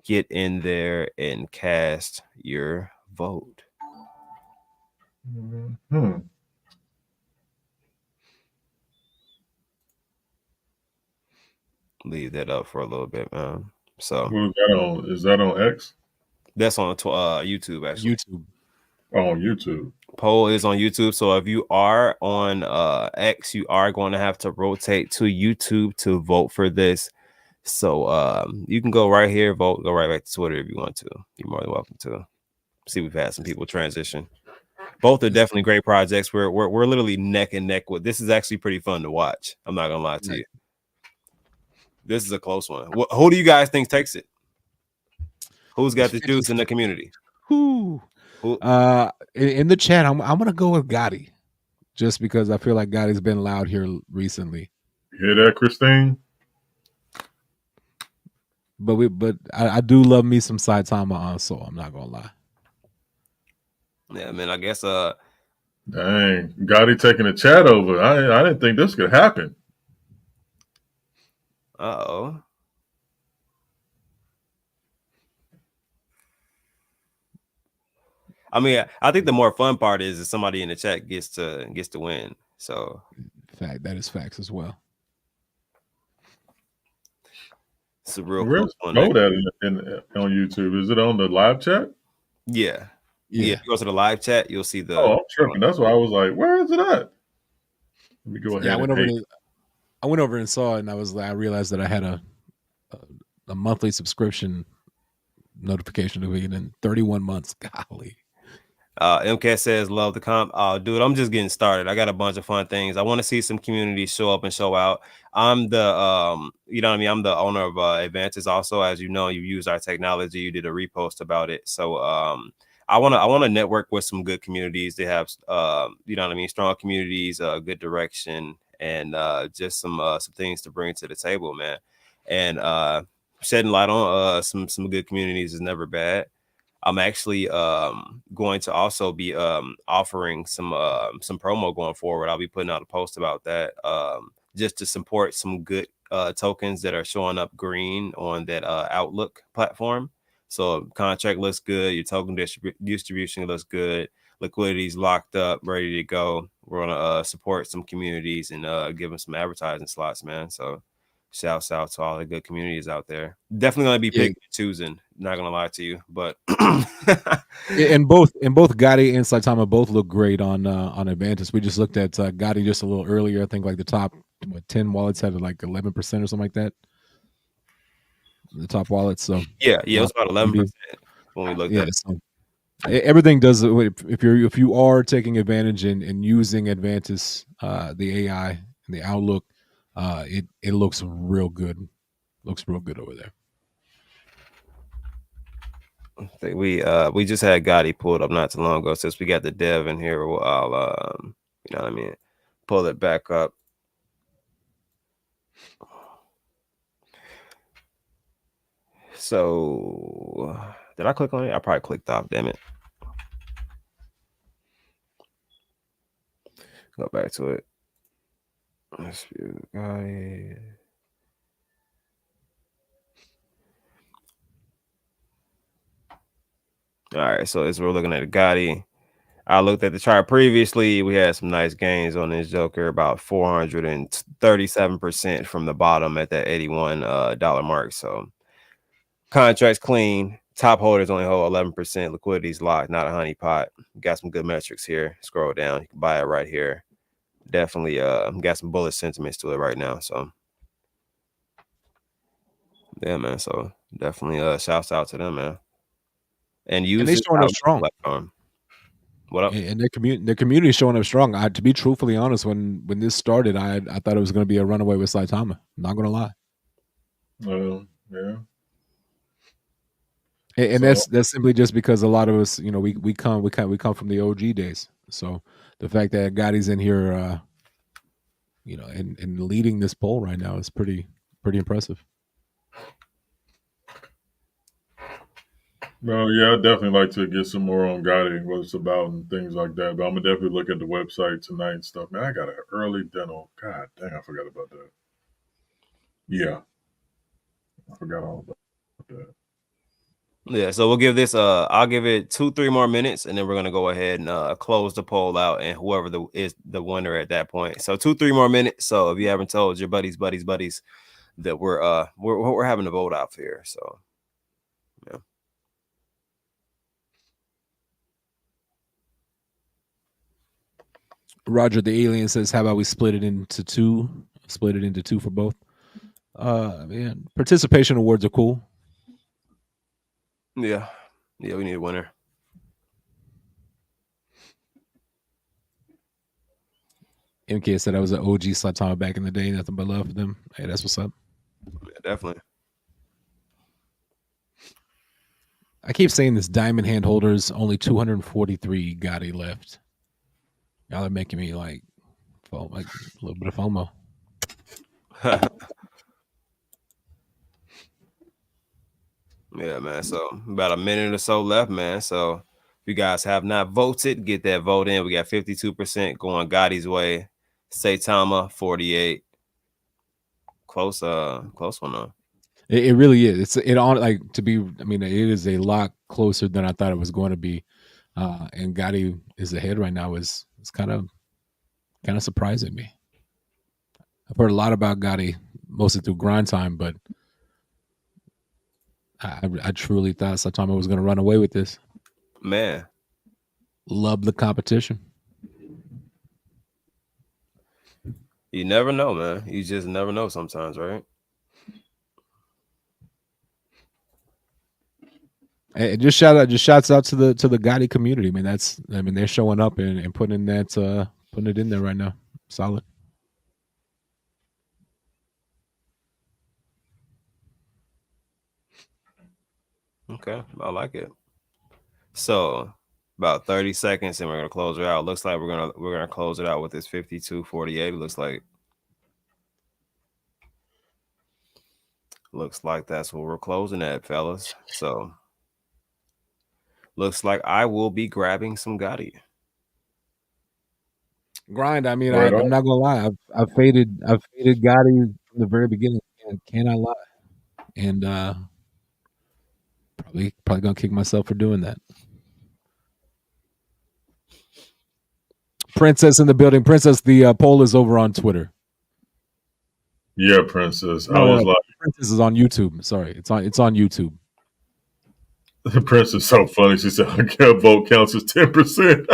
get in there and cast your vote. Mm-hmm. Leave that up for a little bit, man. So who's that on? Is that on X? That's on YouTube, actually. YouTube. Oh, on YouTube. Poll is on YouTube. So if you are on X, you are going to have to rotate to YouTube to vote for this. So you can go right here, vote, go right back to Twitter if you want to. You're more than welcome to. See, we've had some people transition. Both are definitely great projects. We're literally neck and neck with. This is actually pretty fun to watch. I'm not gonna lie to you. This is a close one. Who do you guys think takes it? Who's got the juice in the community? Who? In the chat, I'm gonna go with Gotti, just because I feel like Gotti's been loud here recently. You hear that, Christine? But I do love me some Saitama also. I'm not gonna lie. Yeah, man. I guess dang, Gotti taking the chat over. I didn't think this could happen. Uh-oh. I mean, I think the more fun part is somebody in the chat gets to win. So that is facts as well. It's a real Where's close one. Gold at on YouTube? Is it on the live chat? Yeah. Yeah. If you go to the live chat, you'll see the. Oh, I'm tripping. That's why I was like, where is it at? Let me go Yeah, ahead and I went over and saw it, and I realized that I had a monthly subscription notification of it in 31 months. Golly. MK says, love the comp. Dude, I'm just getting started. I got a bunch of fun things. I want to see some communities show up and show out. I'm the, you know what I mean? I'm the owner of Advantis also. As you know, you use our technology. You did a repost about it. So I want to network with some good communities. They have, you know what I mean? Strong communities, good direction, and just some things to bring to the table, man. And shedding light on some good communities is never bad. I'm actually going to also be offering some promo going forward. I'll be putting out a post about that just to support some good tokens that are showing up green on that Outlook platform. So contract looks good. Your token distribution looks good. Liquidity's locked up, ready to go. We're gonna support some communities and give them some advertising slots, man. So shouts out to all the good communities out there. Definitely gonna be picking and choosing. Not gonna lie to you, but and both Gotti and Saitama both look great on Advantis. We just looked at Gotti just a little earlier. I think like the top 10 wallets had like 11% or something like that. The top wallets. So yeah, it was about 11% when we looked at it. So everything does. If you are taking advantage and using Advantis, the AI and the Outlook, it looks real good. Looks real good over there. I think we just had Gotti pulled up not too long ago. Since we got the dev in here, I'll you know what I mean, pull it back up. So did I click on it? I probably clicked off. Damn it. Go back to it. Let's view Gotti. All right, so as we're looking at Gotti, I looked at the chart previously. We had some nice gains on this Joker, about 437% from the bottom at that $81 mark. So contracts clean. Top holders only hold 11%. Liquidity's locked, not a honeypot. Got some good metrics here. Scroll down. You can buy it right here. Definitely got some bullish sentiments to it right now. So yeah, man. So definitely shouts out to them, man. And use they showing up strong. Platform. What up? And their community is showing up strong. To be truthfully honest, when this started, I thought it was going to be a runaway with Saitama. Not going to lie. Yeah. And that's simply just because a lot of us, we come from the OG days. So the fact that Gotti's in here, and leading this poll right now is pretty impressive. No, yeah, I'd definitely like to get some more on Gotti, what it's about and things like that. But I'm gonna definitely look at the website tonight and stuff. Man, I got an early dental. God dang, I forgot about that. Yeah. I forgot all about that. Yeah, so we'll give this I'll give it 2-3 more minutes and then we're gonna go ahead and close the poll out and whoever is the winner at that point. So 2-3 more minutes. So if you haven't told your buddies that we're having a vote out here. So yeah. Roger the Alien says, how about we split it into two? Split it into two for both. Man, participation awards are cool. Yeah, we need a winner. MK said I was an OG Saitama back in the day. Nothing but love for them. Hey, that's what's up. Yeah, definitely. I keep saying this: diamond hand holders, only 243 Gotti left. Y'all are making me like a little bit of FOMO. Yeah, man. So about a minute or so left, man. So if you guys have not voted, get that vote in. We got 52% going Gotti's way. Saitama 48. Close one though. It really is. It is a lot closer than I thought it was going to be. And Gotti is ahead right now. It's kind of surprising me. I've heard a lot about Gotti, mostly through grind time, but I truly thought Saitama was going to run away with this. Man, love the competition. You never know, man. You just never know sometimes, right? Hey, just shouts out to the Gotti community, man. They're showing up and putting putting it in there right now. Solid. Okay, I like it. So about 30 seconds and we're gonna close it out. Looks like we're gonna close it out with this 52-48. Looks like that's what we're closing at, fellas. So looks like I will be grabbing some Gotti. Grind. I mean, I'm not gonna lie. I've faded Gotti from the very beginning. Cannot lie. And probably gonna kick myself for doing that. Princess in the building. Princess, the poll is over on Twitter. Yeah, Princess. No, Princess is on YouTube. Sorry, it's on YouTube. The Princess is so funny. She said, "I can't vote counts as 10%."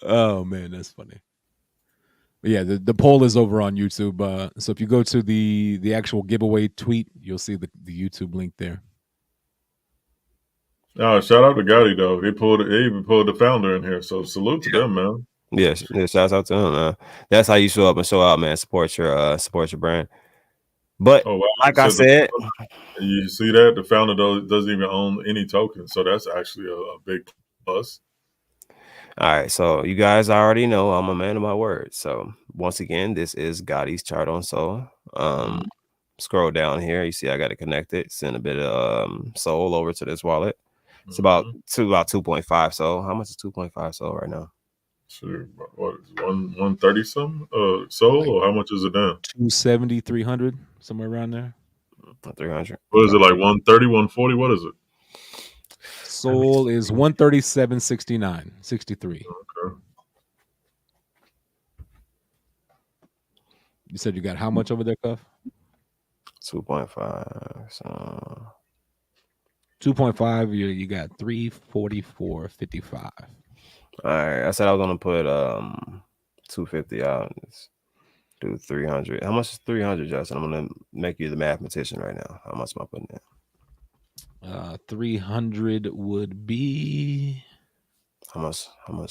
Oh man, that's funny. But yeah, the poll is over on YouTube. So if you go to the actual giveaway tweet, you'll see the YouTube link there. Oh, shout out to Gotti though. They even pulled the founder in here. So salute to them, man. Yes, shouts out to him, man. That's how you show up and show out, man. Support your brand. But like I said, you see that the founder doesn't even own any tokens, so that's actually a big plus. All right, so you guys already know I'm a man of my word. So once again, this is Gotti's chart on Sol. Scroll down here, you see I got it connected. Send a bit of Sol over to this wallet. It's about 2.5 Sol. How much is 2.5 Sol right now? Sure, what is 130 something Sol, like, or how much is it now? 270, 300, somewhere around there. 300. What is it, like 130, 140? What is it? Sol is 137.69, 63. Okay. You said you got how much over there, Cuff? 2.5. So 2.5. You got 344.55. All right, I said I was gonna put 250 out. Let's do 300. How much is 300, Justin? I'm gonna make you the mathematician right now. How much am I putting in? 300 would be how much am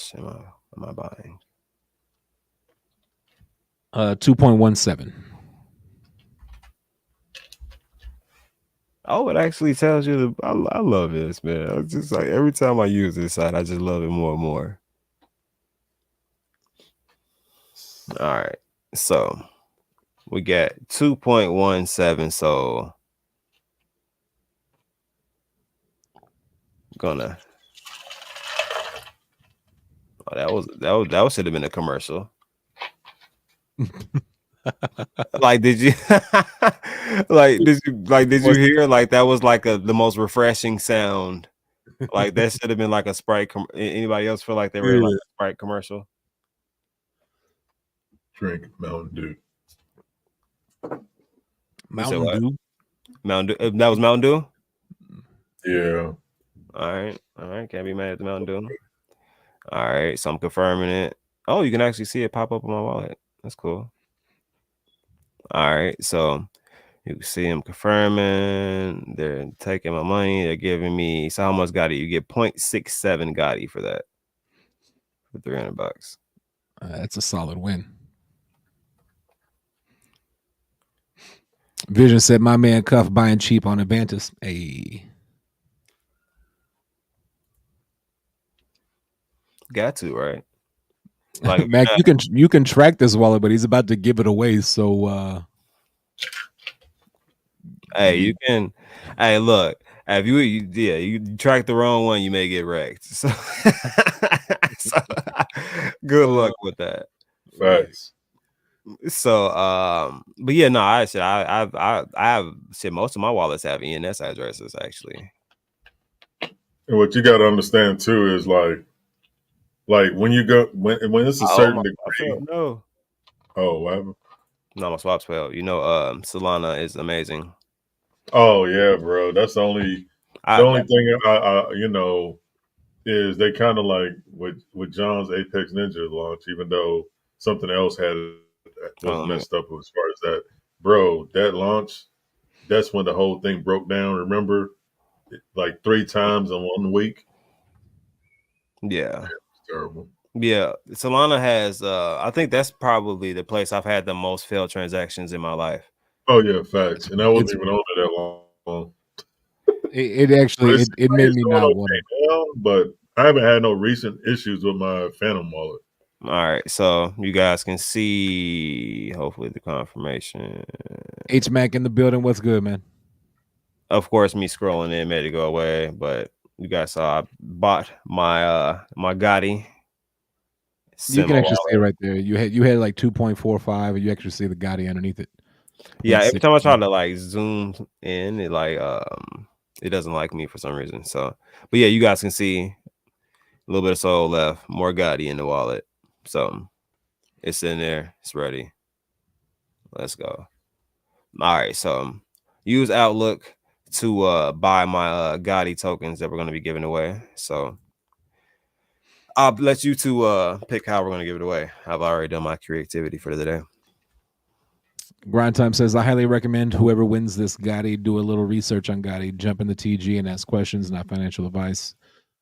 I buying? 2.17. Oh, it actually tells you I love this, man. It's just like every time I use this site, I just love it more and more. All right, so we got 2.17. So gonna. Oh, that should have been a commercial. Like, did you did you hear like that was like the most refreshing sound? Like that should have been like a Sprite. Anybody else feel like they were like a Sprite commercial? Drink Mountain Dew. Mountain Dew. Mountain Dew. That was Mountain Dew. Yeah. All right. Can't be mad at the Mountain Dew. All right. So I'm confirming it. Oh, you can actually see it pop up on my wallet. That's cool. All right. So you can see them confirming. They're taking my money. They're giving me. So how much Gotti? You get 0.67 Gotti for that. For $300. That's a solid win. Vision said, "My man Cuff buying cheap on Advantis." Hey, got to, right? Like Mac, you can track this wallet, but he's about to give it away. So, hey, you can. Hey, look. If you track the wrong one, you may get wrecked. So, good luck with that. Facts. So, but yeah, no, I have shit. Most of my wallets have ENS addresses actually. And what you got to understand too is like when you go when it's a certain degree. No. Oh, what happened? No, my swaps failed. You know, Solana is amazing. Oh yeah, bro. That's the only That, thing is they kind of like with John's Apex Ninja launch, even though something else had was messed up as far as that. Bro, that launch, that's when the whole thing broke down. Remember, like 3 times in 1 week. yeah. It's terrible. Yeah, Solana has. I think that's probably the place I've had the most failed transactions in my life. Oh yeah, facts. It's And I wasn't it's even on it that long. it But actually it seems it like made it's me doing not want to. okay now. But I haven't had no recent issues with my Phantom wallet. All right, so you guys can see hopefully the confirmation. H Mac in the building. What's good, man? Of course, me scrolling in made it go away, but you guys saw I bought my Gotti You can symbol. actually see it right there. You had like 2.45, and you actually see the Gotti underneath it. Yeah, every time I try 0.6. to like zoom in, it doesn't like me for some reason. So, but yeah, you guys can see a little bit of soul left, more Gotti in the wallet. So it's in there, it's ready. Let's go. All right, so use Outlook to buy my Gotti tokens that we're gonna be giving away. So I'll let you two pick how we're gonna give it away. I've already done my creativity for the day. Grind Time says, I highly recommend whoever wins this Gotti do a little research on Gotti, jump in the TG and ask questions, not financial advice.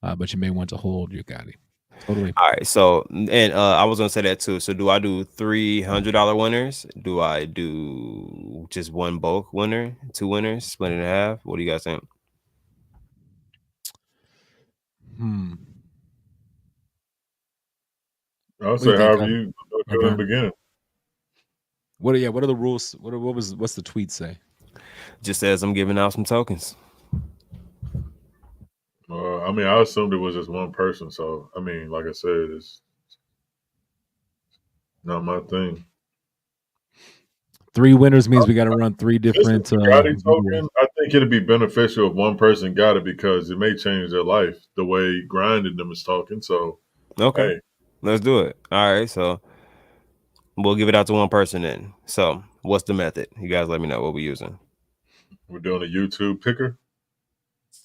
But you may want to hold your Gotti. Totally. All right, so and I was gonna say that too. So do I do $300 winners? Do I do just one bulk winner, two winners, split it in half? What do you guys think? I'll What do you say think, however you do in the Laverne? beginning. What are the rules? What's the tweet say? Just says I'm giving out some tokens. I mean, I assumed it was just one person. So I mean, like I said, it's not my thing. 3 winners means we got to run 3 This is different the Gotti giveaways. token. I think it'd be beneficial if one person got it because it may change their life the way grinding them is talking. So Okay, hey, let's do it. All right, so we'll give it out to one person then. So what's the method? You guys let me know what we're using. we're doing a YouTube picker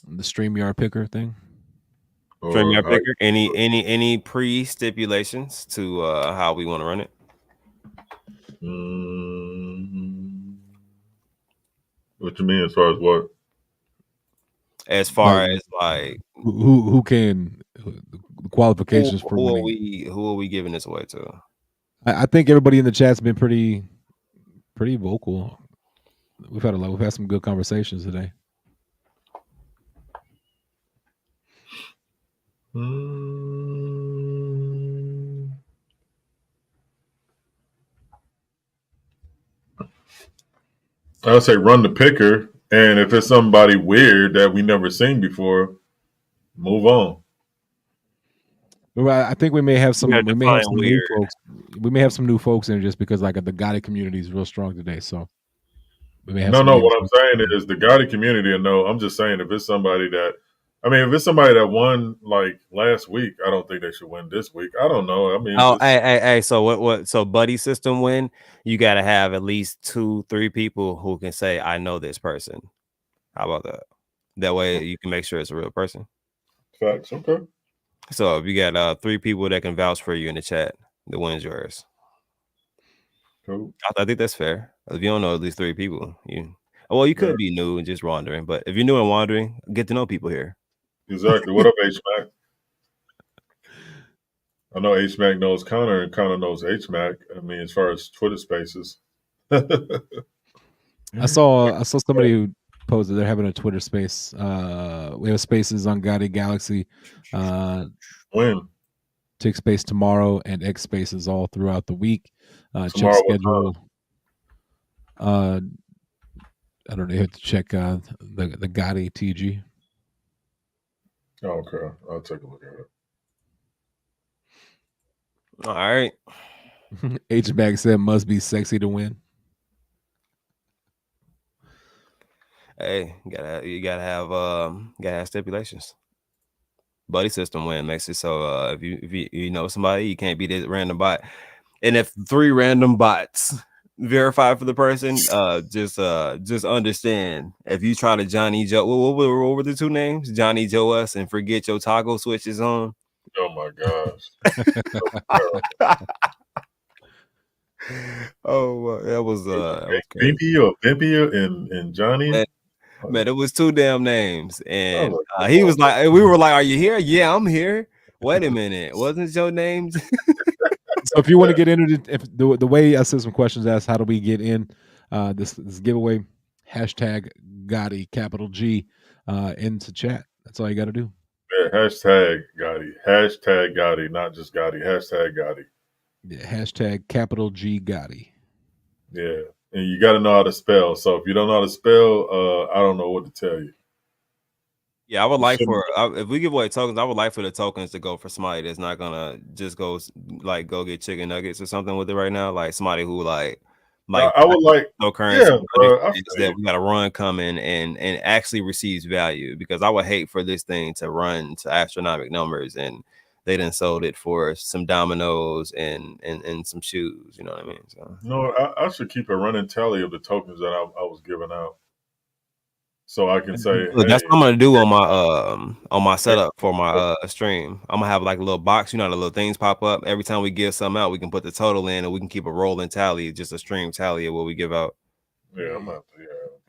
The StreamYard picker thing. or StreamYard how picker. Any pre stipulations to how we want to run it? mm, what you mean as far as what? As far Like as like who can the qualifications for winning. who are we giving this away to? I think everybody in the chat's been pretty vocal. We've had some good conversations today. Mm, I would say run the picker, and if it's somebody weird that we never seen before, move on. Well, I think we may have You gotta some define new weird. folks. We may have some new folks in just because like the Gotti community is real strong today. So we may have No, some no. names. What I'm saying is the Gotti community. And no, I'm just saying if it's somebody that, I mean, if it's somebody that won like last week, I don't think they should win this week. I don't know. I mean, Oh, just hey. So what? So buddy system win. You got to have at least 2-3 people who can say, "I know this person." How about that? That way you can make sure it's a real person. facts. Okay, So if you got 3 people that can vouch for you in the chat, the win's yours. cool. I think that's fair. If you don't know at least 3 people, you Yeah, could be new and just wandering. But if you're new and wandering, get to know people here. exactly. What up, H Mac? I know H Mac knows Connor, and Connor knows H Mac. I mean, as far as Twitter Spaces. I saw somebody who posted they're having a Twitter space. We have spaces on Gotti Galaxy. When Tick space tomorrow and X spaces all throughout the week. Check tomorrow? What time? schedule. I don't know. You have to check the Gotti TG. Oh, okay, I'll take a look at it. All right. H Bag said must be sexy to win. Hey, you gotta have stipulations. Buddy system win makes it so if you know somebody, you can't be this random bot. And if 3 random bots verify for the person, just understand if you try to Johnny Joe, what were the two names? Johnny Joe us and forget your toggle switches on. Oh my gosh. Oh, that was crazy. Bimpy and Johnny. Man, it was two damn names, and Oh, he was like, we were like, "Are you here?" Yeah, I'm here. Wait a minute, wasn't your name? So if you want to get into the way I said some questions asked, how do we get in this giveaway? Hashtag Gotti, capital G, into chat. That's all you got to do. Yeah, hashtag Gotti, not just Gotti. Hashtag Gotti. Yeah, hashtag capital G Gotti. Yeah, and you got to know how to spell. So if you don't know how to spell, I don't know what to tell you. Yeah, I would like for if we give away tokens, I would like for the tokens to go for somebody that's not gonna just go get chicken nuggets or something with it right now. Like somebody who like I would like no currency. Yeah, that we got a run coming and actually receives value, because I would hate for this thing to run to astronomical numbers and they done sold it for some dominoes and some shoes. You know what I mean? So no, I should keep a running tally of the tokens that I was giving out, so I can say, look, that's what I'm gonna do on my setup for my stream. I'm gonna have like a little box, you know, the little things pop up every time we give something out. We can put the total in, and we can keep a rolling tally, just a stream tally of what we give out. Yeah, I'm not.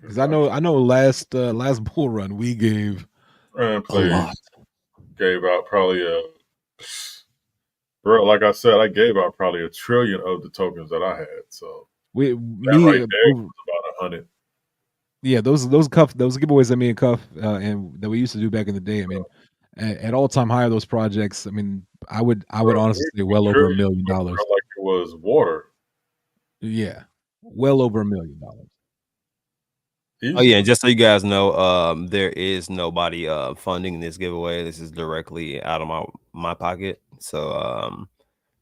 Because I know last bull run we gave a lot. Gave out probably bro. Like I said, I gave out probably 1 trillion of the tokens that I had. So right there was about 100. Yeah, those giveaways that me and Cuff and that we used to do back in the day. I mean, at all time high of those projects. I mean, I would honestly say well over $1 million. Like it was water. Yeah, well over $1 million. Oh yeah, just so you guys know, there is nobody funding this giveaway. This is directly out of my pocket. So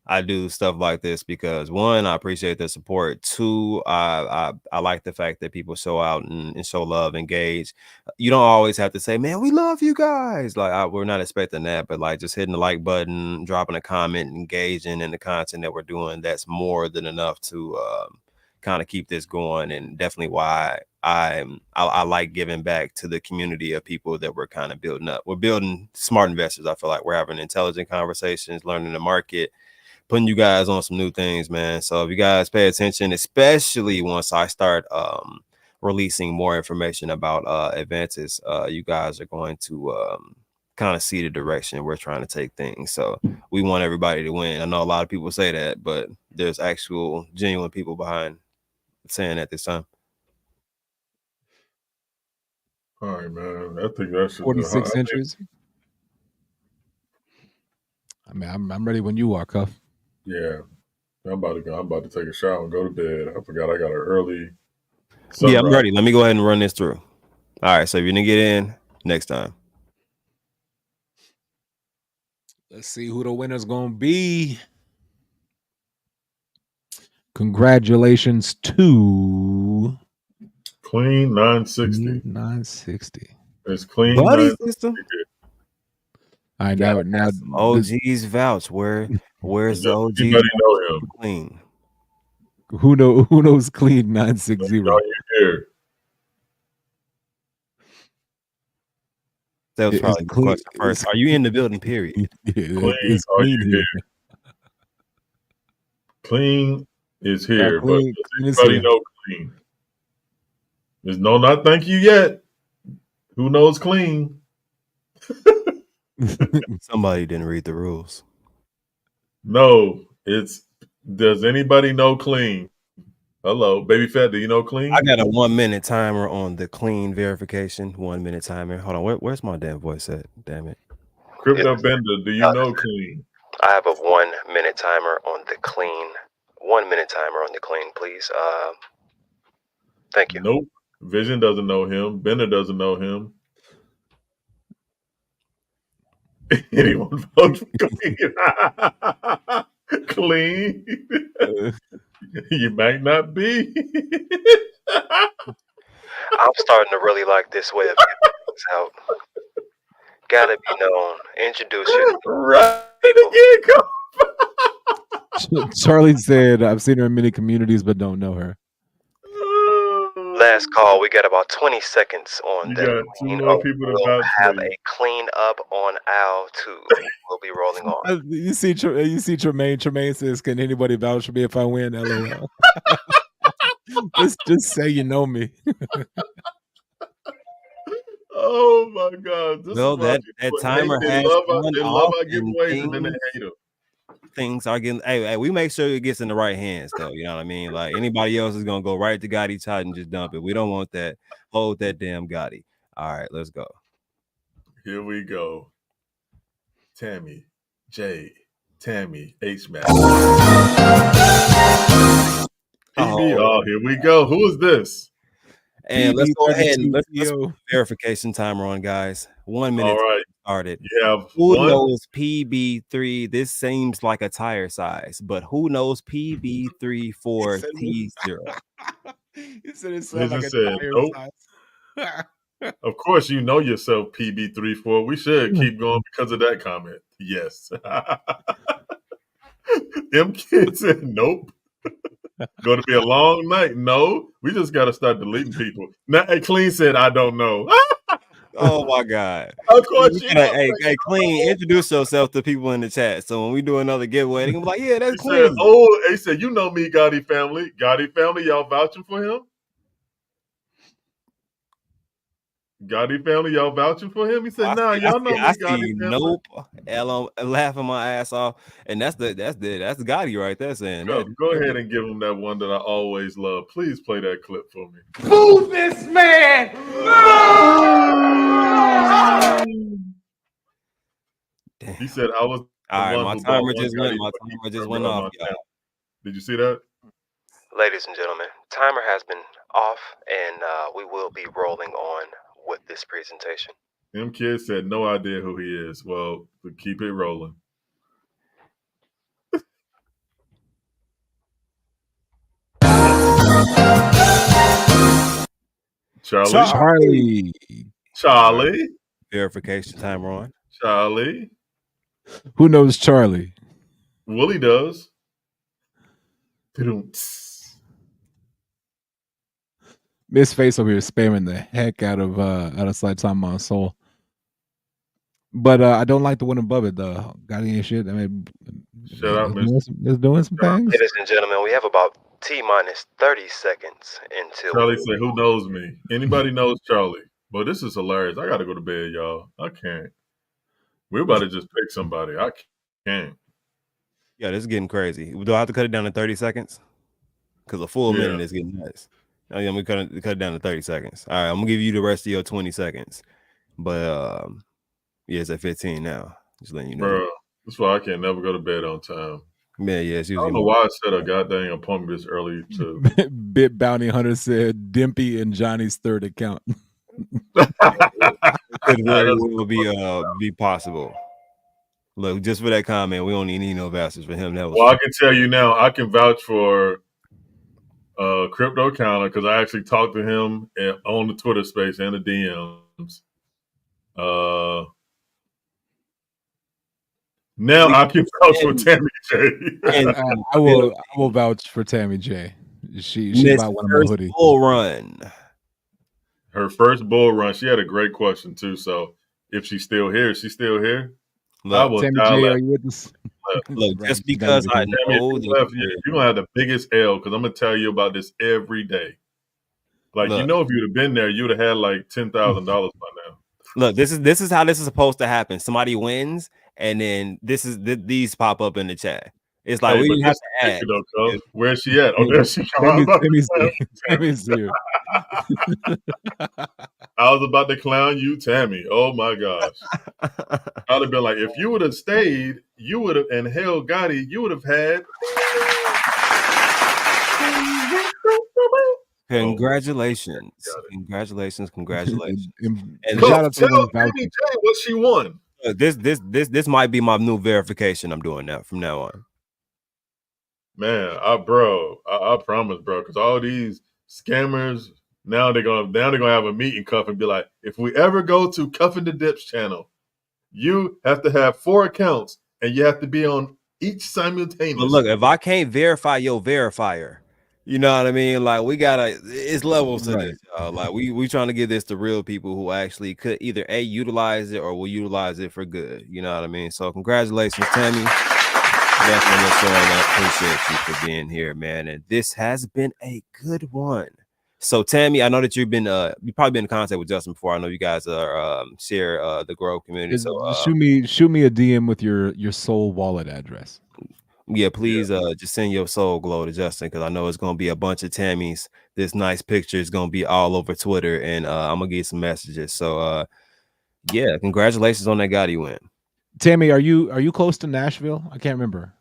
I do stuff like this because, one, I appreciate the support. Two, I like the fact that people show out and show love, engage. You don't always have to say, "Man, we love you guys." Like we're not expecting that, but like just hitting the like button, dropping a comment, engaging in the content that we're doing. That's more than enough to kind of keep this going, and definitely why I like giving back to the community of people that we're kind of building up. We're building smart investors. I feel like we're having intelligent conversations, learning the market, putting you guys on some new things, man. So if you guys pay attention, especially once I start releasing more information about Advantis, you guys are going to kind of see the direction we're trying to take things. So we want everybody to win. I know a lot of people say that, but there's actual genuine people behind saying that this time. All right, man. I think that should 46 inches. I mean, I'm ready when you are, Cuff. Yeah, I'm about to take a shower and go to bed. I forgot I got an early sunrise. Yeah, I'm ready. Let me go ahead and run this through. All right, so if you didn't get in, next time. Let's see who the winner's gonna be. Congratulations to Clean 960. 960. It's clean buddy system. All right, now OG's vouch. Where's the OG? Anybody know him? Clean. Who knows clean 960? Here. That was probably the question first. Are you in the building? Period. It's clean here. Clean is here, but does anybody know clean? There's no not thank you yet. Who knows clean? Somebody didn't read the rules. No, it's does anybody know clean? Hello, baby fat. Do you know clean? I got a 1 minute timer on the clean verification. 1 minute timer. Hold on. Where's my damn voice at? Damn it. Crypto Bender, do you know clean? I have a 1 minute timer on the clean. 1 minute timer on the clean, please. Thank you. Nope. Vision doesn't know him. Bender doesn't know him. Anyone vote for clean? Clean? You might not be. I'm starting to really like this way of getting things out. Gotta be known. Introduce you. Right again, Charlie said, I've seen her in many communities, but don't know her. Last call. We got about 20 seconds on You that. got two more people to We'll vouch for have you. a clean up on our tube. We'll be rolling on. You see Tremaine. Tremaine says, "Can anybody vouch for me if I win?" LOL. just say you know me. Oh my God! This Well, is why that people hate. timer They has love gone our off, and giveaways, and then they hate them. things are getting. Hey, we make sure it gets in the right hands, though. You know what I mean? Like anybody else is gonna go right to Gotti Tot and just dump it. We don't want that. Hold that damn Gotti. All right, let's go. Here we go. Tammy J. Tammy H. Mac. PB. Oh, here we go. Who is this? And let's go ahead and let's PB32 put the verification timer on, guys. 1 minute All right. started. You have Who one. knows PB3? This seems like a tire size, but who knows PB34T0? He said it He sounded like just a said, tire nope. size. Of course, you know yourself, PB34. We should keep going because of that comment. Yes. M Kid said, nope. Going to be a long night. No, we just got to start deleting people. Now, hey, Clean said, I don't know. Oh my God. Of course, you know. Hey, Clean, introduce yourself to people in the chat. So when we do another giveaway, they can be like, yeah, that's He Clean. said, oh, he said, you know me, Gotti family. Gotti family, y'all vouching for him? Gotti family, y'all vouching for him? He said, nah, y'all know me, Gotti family. Nope. Laughing my ass off. And that's Gotti right there saying that. Go ahead and give him that one that I always love. Please play that clip for me. Boo this man! Damn. He said I was all right, my timer just went. My timer just went off, y'all. Did you see that? Ladies and gentlemen, timer has been off, and we will be rolling on with this presentation. M Kid said no idea who he is. Well, keep it rolling. Charlie. Verification timer on. Charlie. Who knows Charlie? Willie does. Miss Face over here spamming the heck out of Slight Time on Soul. But I don't like the one above it though. Got any shit? I mean, shut up, it's doing some things. Ladies and gentlemen, we have about T-minus 30 seconds until Charlie said, "Who knows me? Anybody knows Charlie?" But this is hilarious. I got to go to bed, y'all. I can't. We're about to just pick somebody. I can't. Yeah, this is getting crazy. Do I have to cut it down to 30 seconds? Because a full minute is getting nuts. I'm gonna cut it down to 30 seconds. All right, I'm gonna give you the rest of your 20 seconds. But yeah, it's at 15 now. Just letting you know. Bro, that's why I can't never go to bed on time. Yeah, it's usually. I don't know why I set a goddamn appointment this early too. Bit Bounty Hunter said Dimpy and Johnny's third account. Could very well be possible. Look, just for that comment, we don't need no vouchers for him. That was I can tell you now, I can vouch for Crypto Counter because I actually talked to him on the Twitter space and the DMs. Now I can vouch for Tammy J. And I will vouch for Tammy J. She bought one of my hoodies. Bull run. Her first bull run. She had a great question too. So if she's still here, she's still here. Look, I will Tammy J, are you with us? Look, just because I know that you're gonna have the biggest L because I'm gonna tell you about this every day. Like if you'd have been there, you'd have had like $10,000 by now. Look, this is how this is supposed to happen. Somebody wins, and then these pop up in the chat. It's like we have to add. Where's she at? Oh, there she comes. Tammy's here. I was about to clown you, Tammy. Oh my gosh. I'd have been like, if you would have stayed, you would have, and hell, Gotti, you would have had. Congratulations. Congratulations. And shout out to Tammy J what she won. This might be my new verification I'm doing now from now on. Man, I promise, bro, because all these scammers now they're gonna have a meeting cuff and be like, if we ever go to Cuffing the Dips channel, you have to have 4 accounts and you have to be on each simultaneously. But look, if I can't verify your verifier, You know what I mean? Like it's levels to Right. this, y'all. Like we trying to give this to real people who actually could either utilize it or will utilize it for good. You know what I mean? So congratulations, Tammy. Definitely showing up. Appreciate you for being here, man. And this has been a good one. So Tammy, I know that you've probably been in contact with Justin before. I know you guys are share the Grove community. So Shoot me a DM with your Soul Wallet address. yeah, please just send your soul glow to Justin, because I know it's gonna be a bunch of Tammys. This nice picture is gonna be all over Twitter, and I'm gonna get some messages. So yeah, congratulations on that Gotti win. Tammy, are you close to Nashville? I can't remember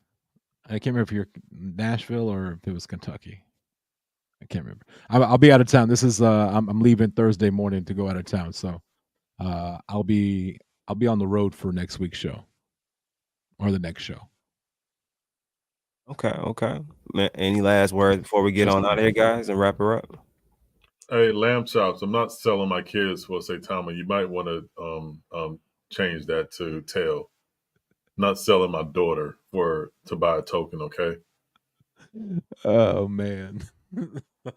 if you're Nashville or if it was Kentucky. I can't remember. I'll be out of town. This is I'm leaving Thursday morning to go out of town, so I'll be on the road for next week's show or the next show. Okay. Man, any last words before we get on out of here, guys, and wrap her up? Hey, lamb chops. I'm not selling my kids for Saitama. You might want to change that to tail. Not selling my daughter to buy a token. Okay. Oh man.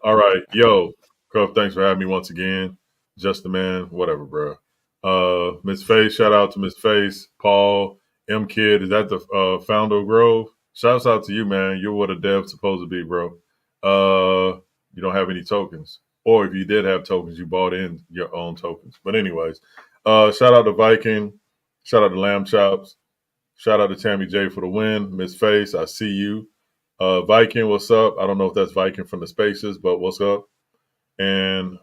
All right, yo, Cuff. Thanks for having me once again. Just the man, whatever, bro. Miss Face, shout out to Miss Face, Paul, M Kid. Is that the founder of Grove? Shouts out to you, man. You're what a dev's supposed to be, bro. You don't have any tokens, or if you did have tokens, you bought in your own tokens. But anyways, shout out to Viking. Shout out to Lamb Chops. Shout out to Tammy J for the win. Miss Face, I see you. Viking, what's up? I don't know if that's Viking from the Spaces, but what's up? And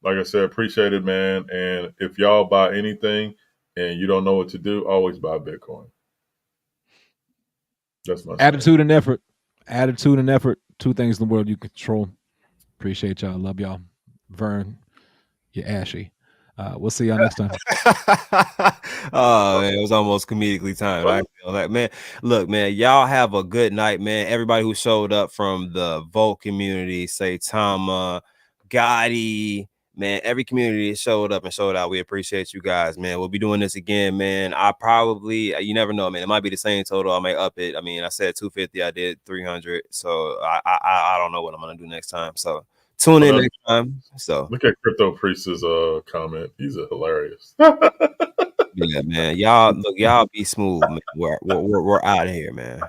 like I said, appreciate it, man. And if y'all buy anything and you don't know what to do, always buy Bitcoin. That's my attitude and effort. Attitude and effort. Two things in the world you control. Appreciate y'all. Love y'all. Vern, you're ashy. We'll see y'all next time. Oh man, it was almost comedically timed. I feel like, man, look, man, y'all have a good night, man. Everybody who showed up from the Volt community, Saitama, Gotti, man, every community showed up and showed out. We appreciate you guys, man. We'll be doing this again, man. I probably, you never know, man. It might be the same total. I may up it. I mean, I said 250, I did 300. So I don't know what I'm gonna do next time. So tune in next time. So look at Crypto Priest's comment. He's hilarious. Yeah, man. Y'all look, y'all be smooth, man. We're out of here, man.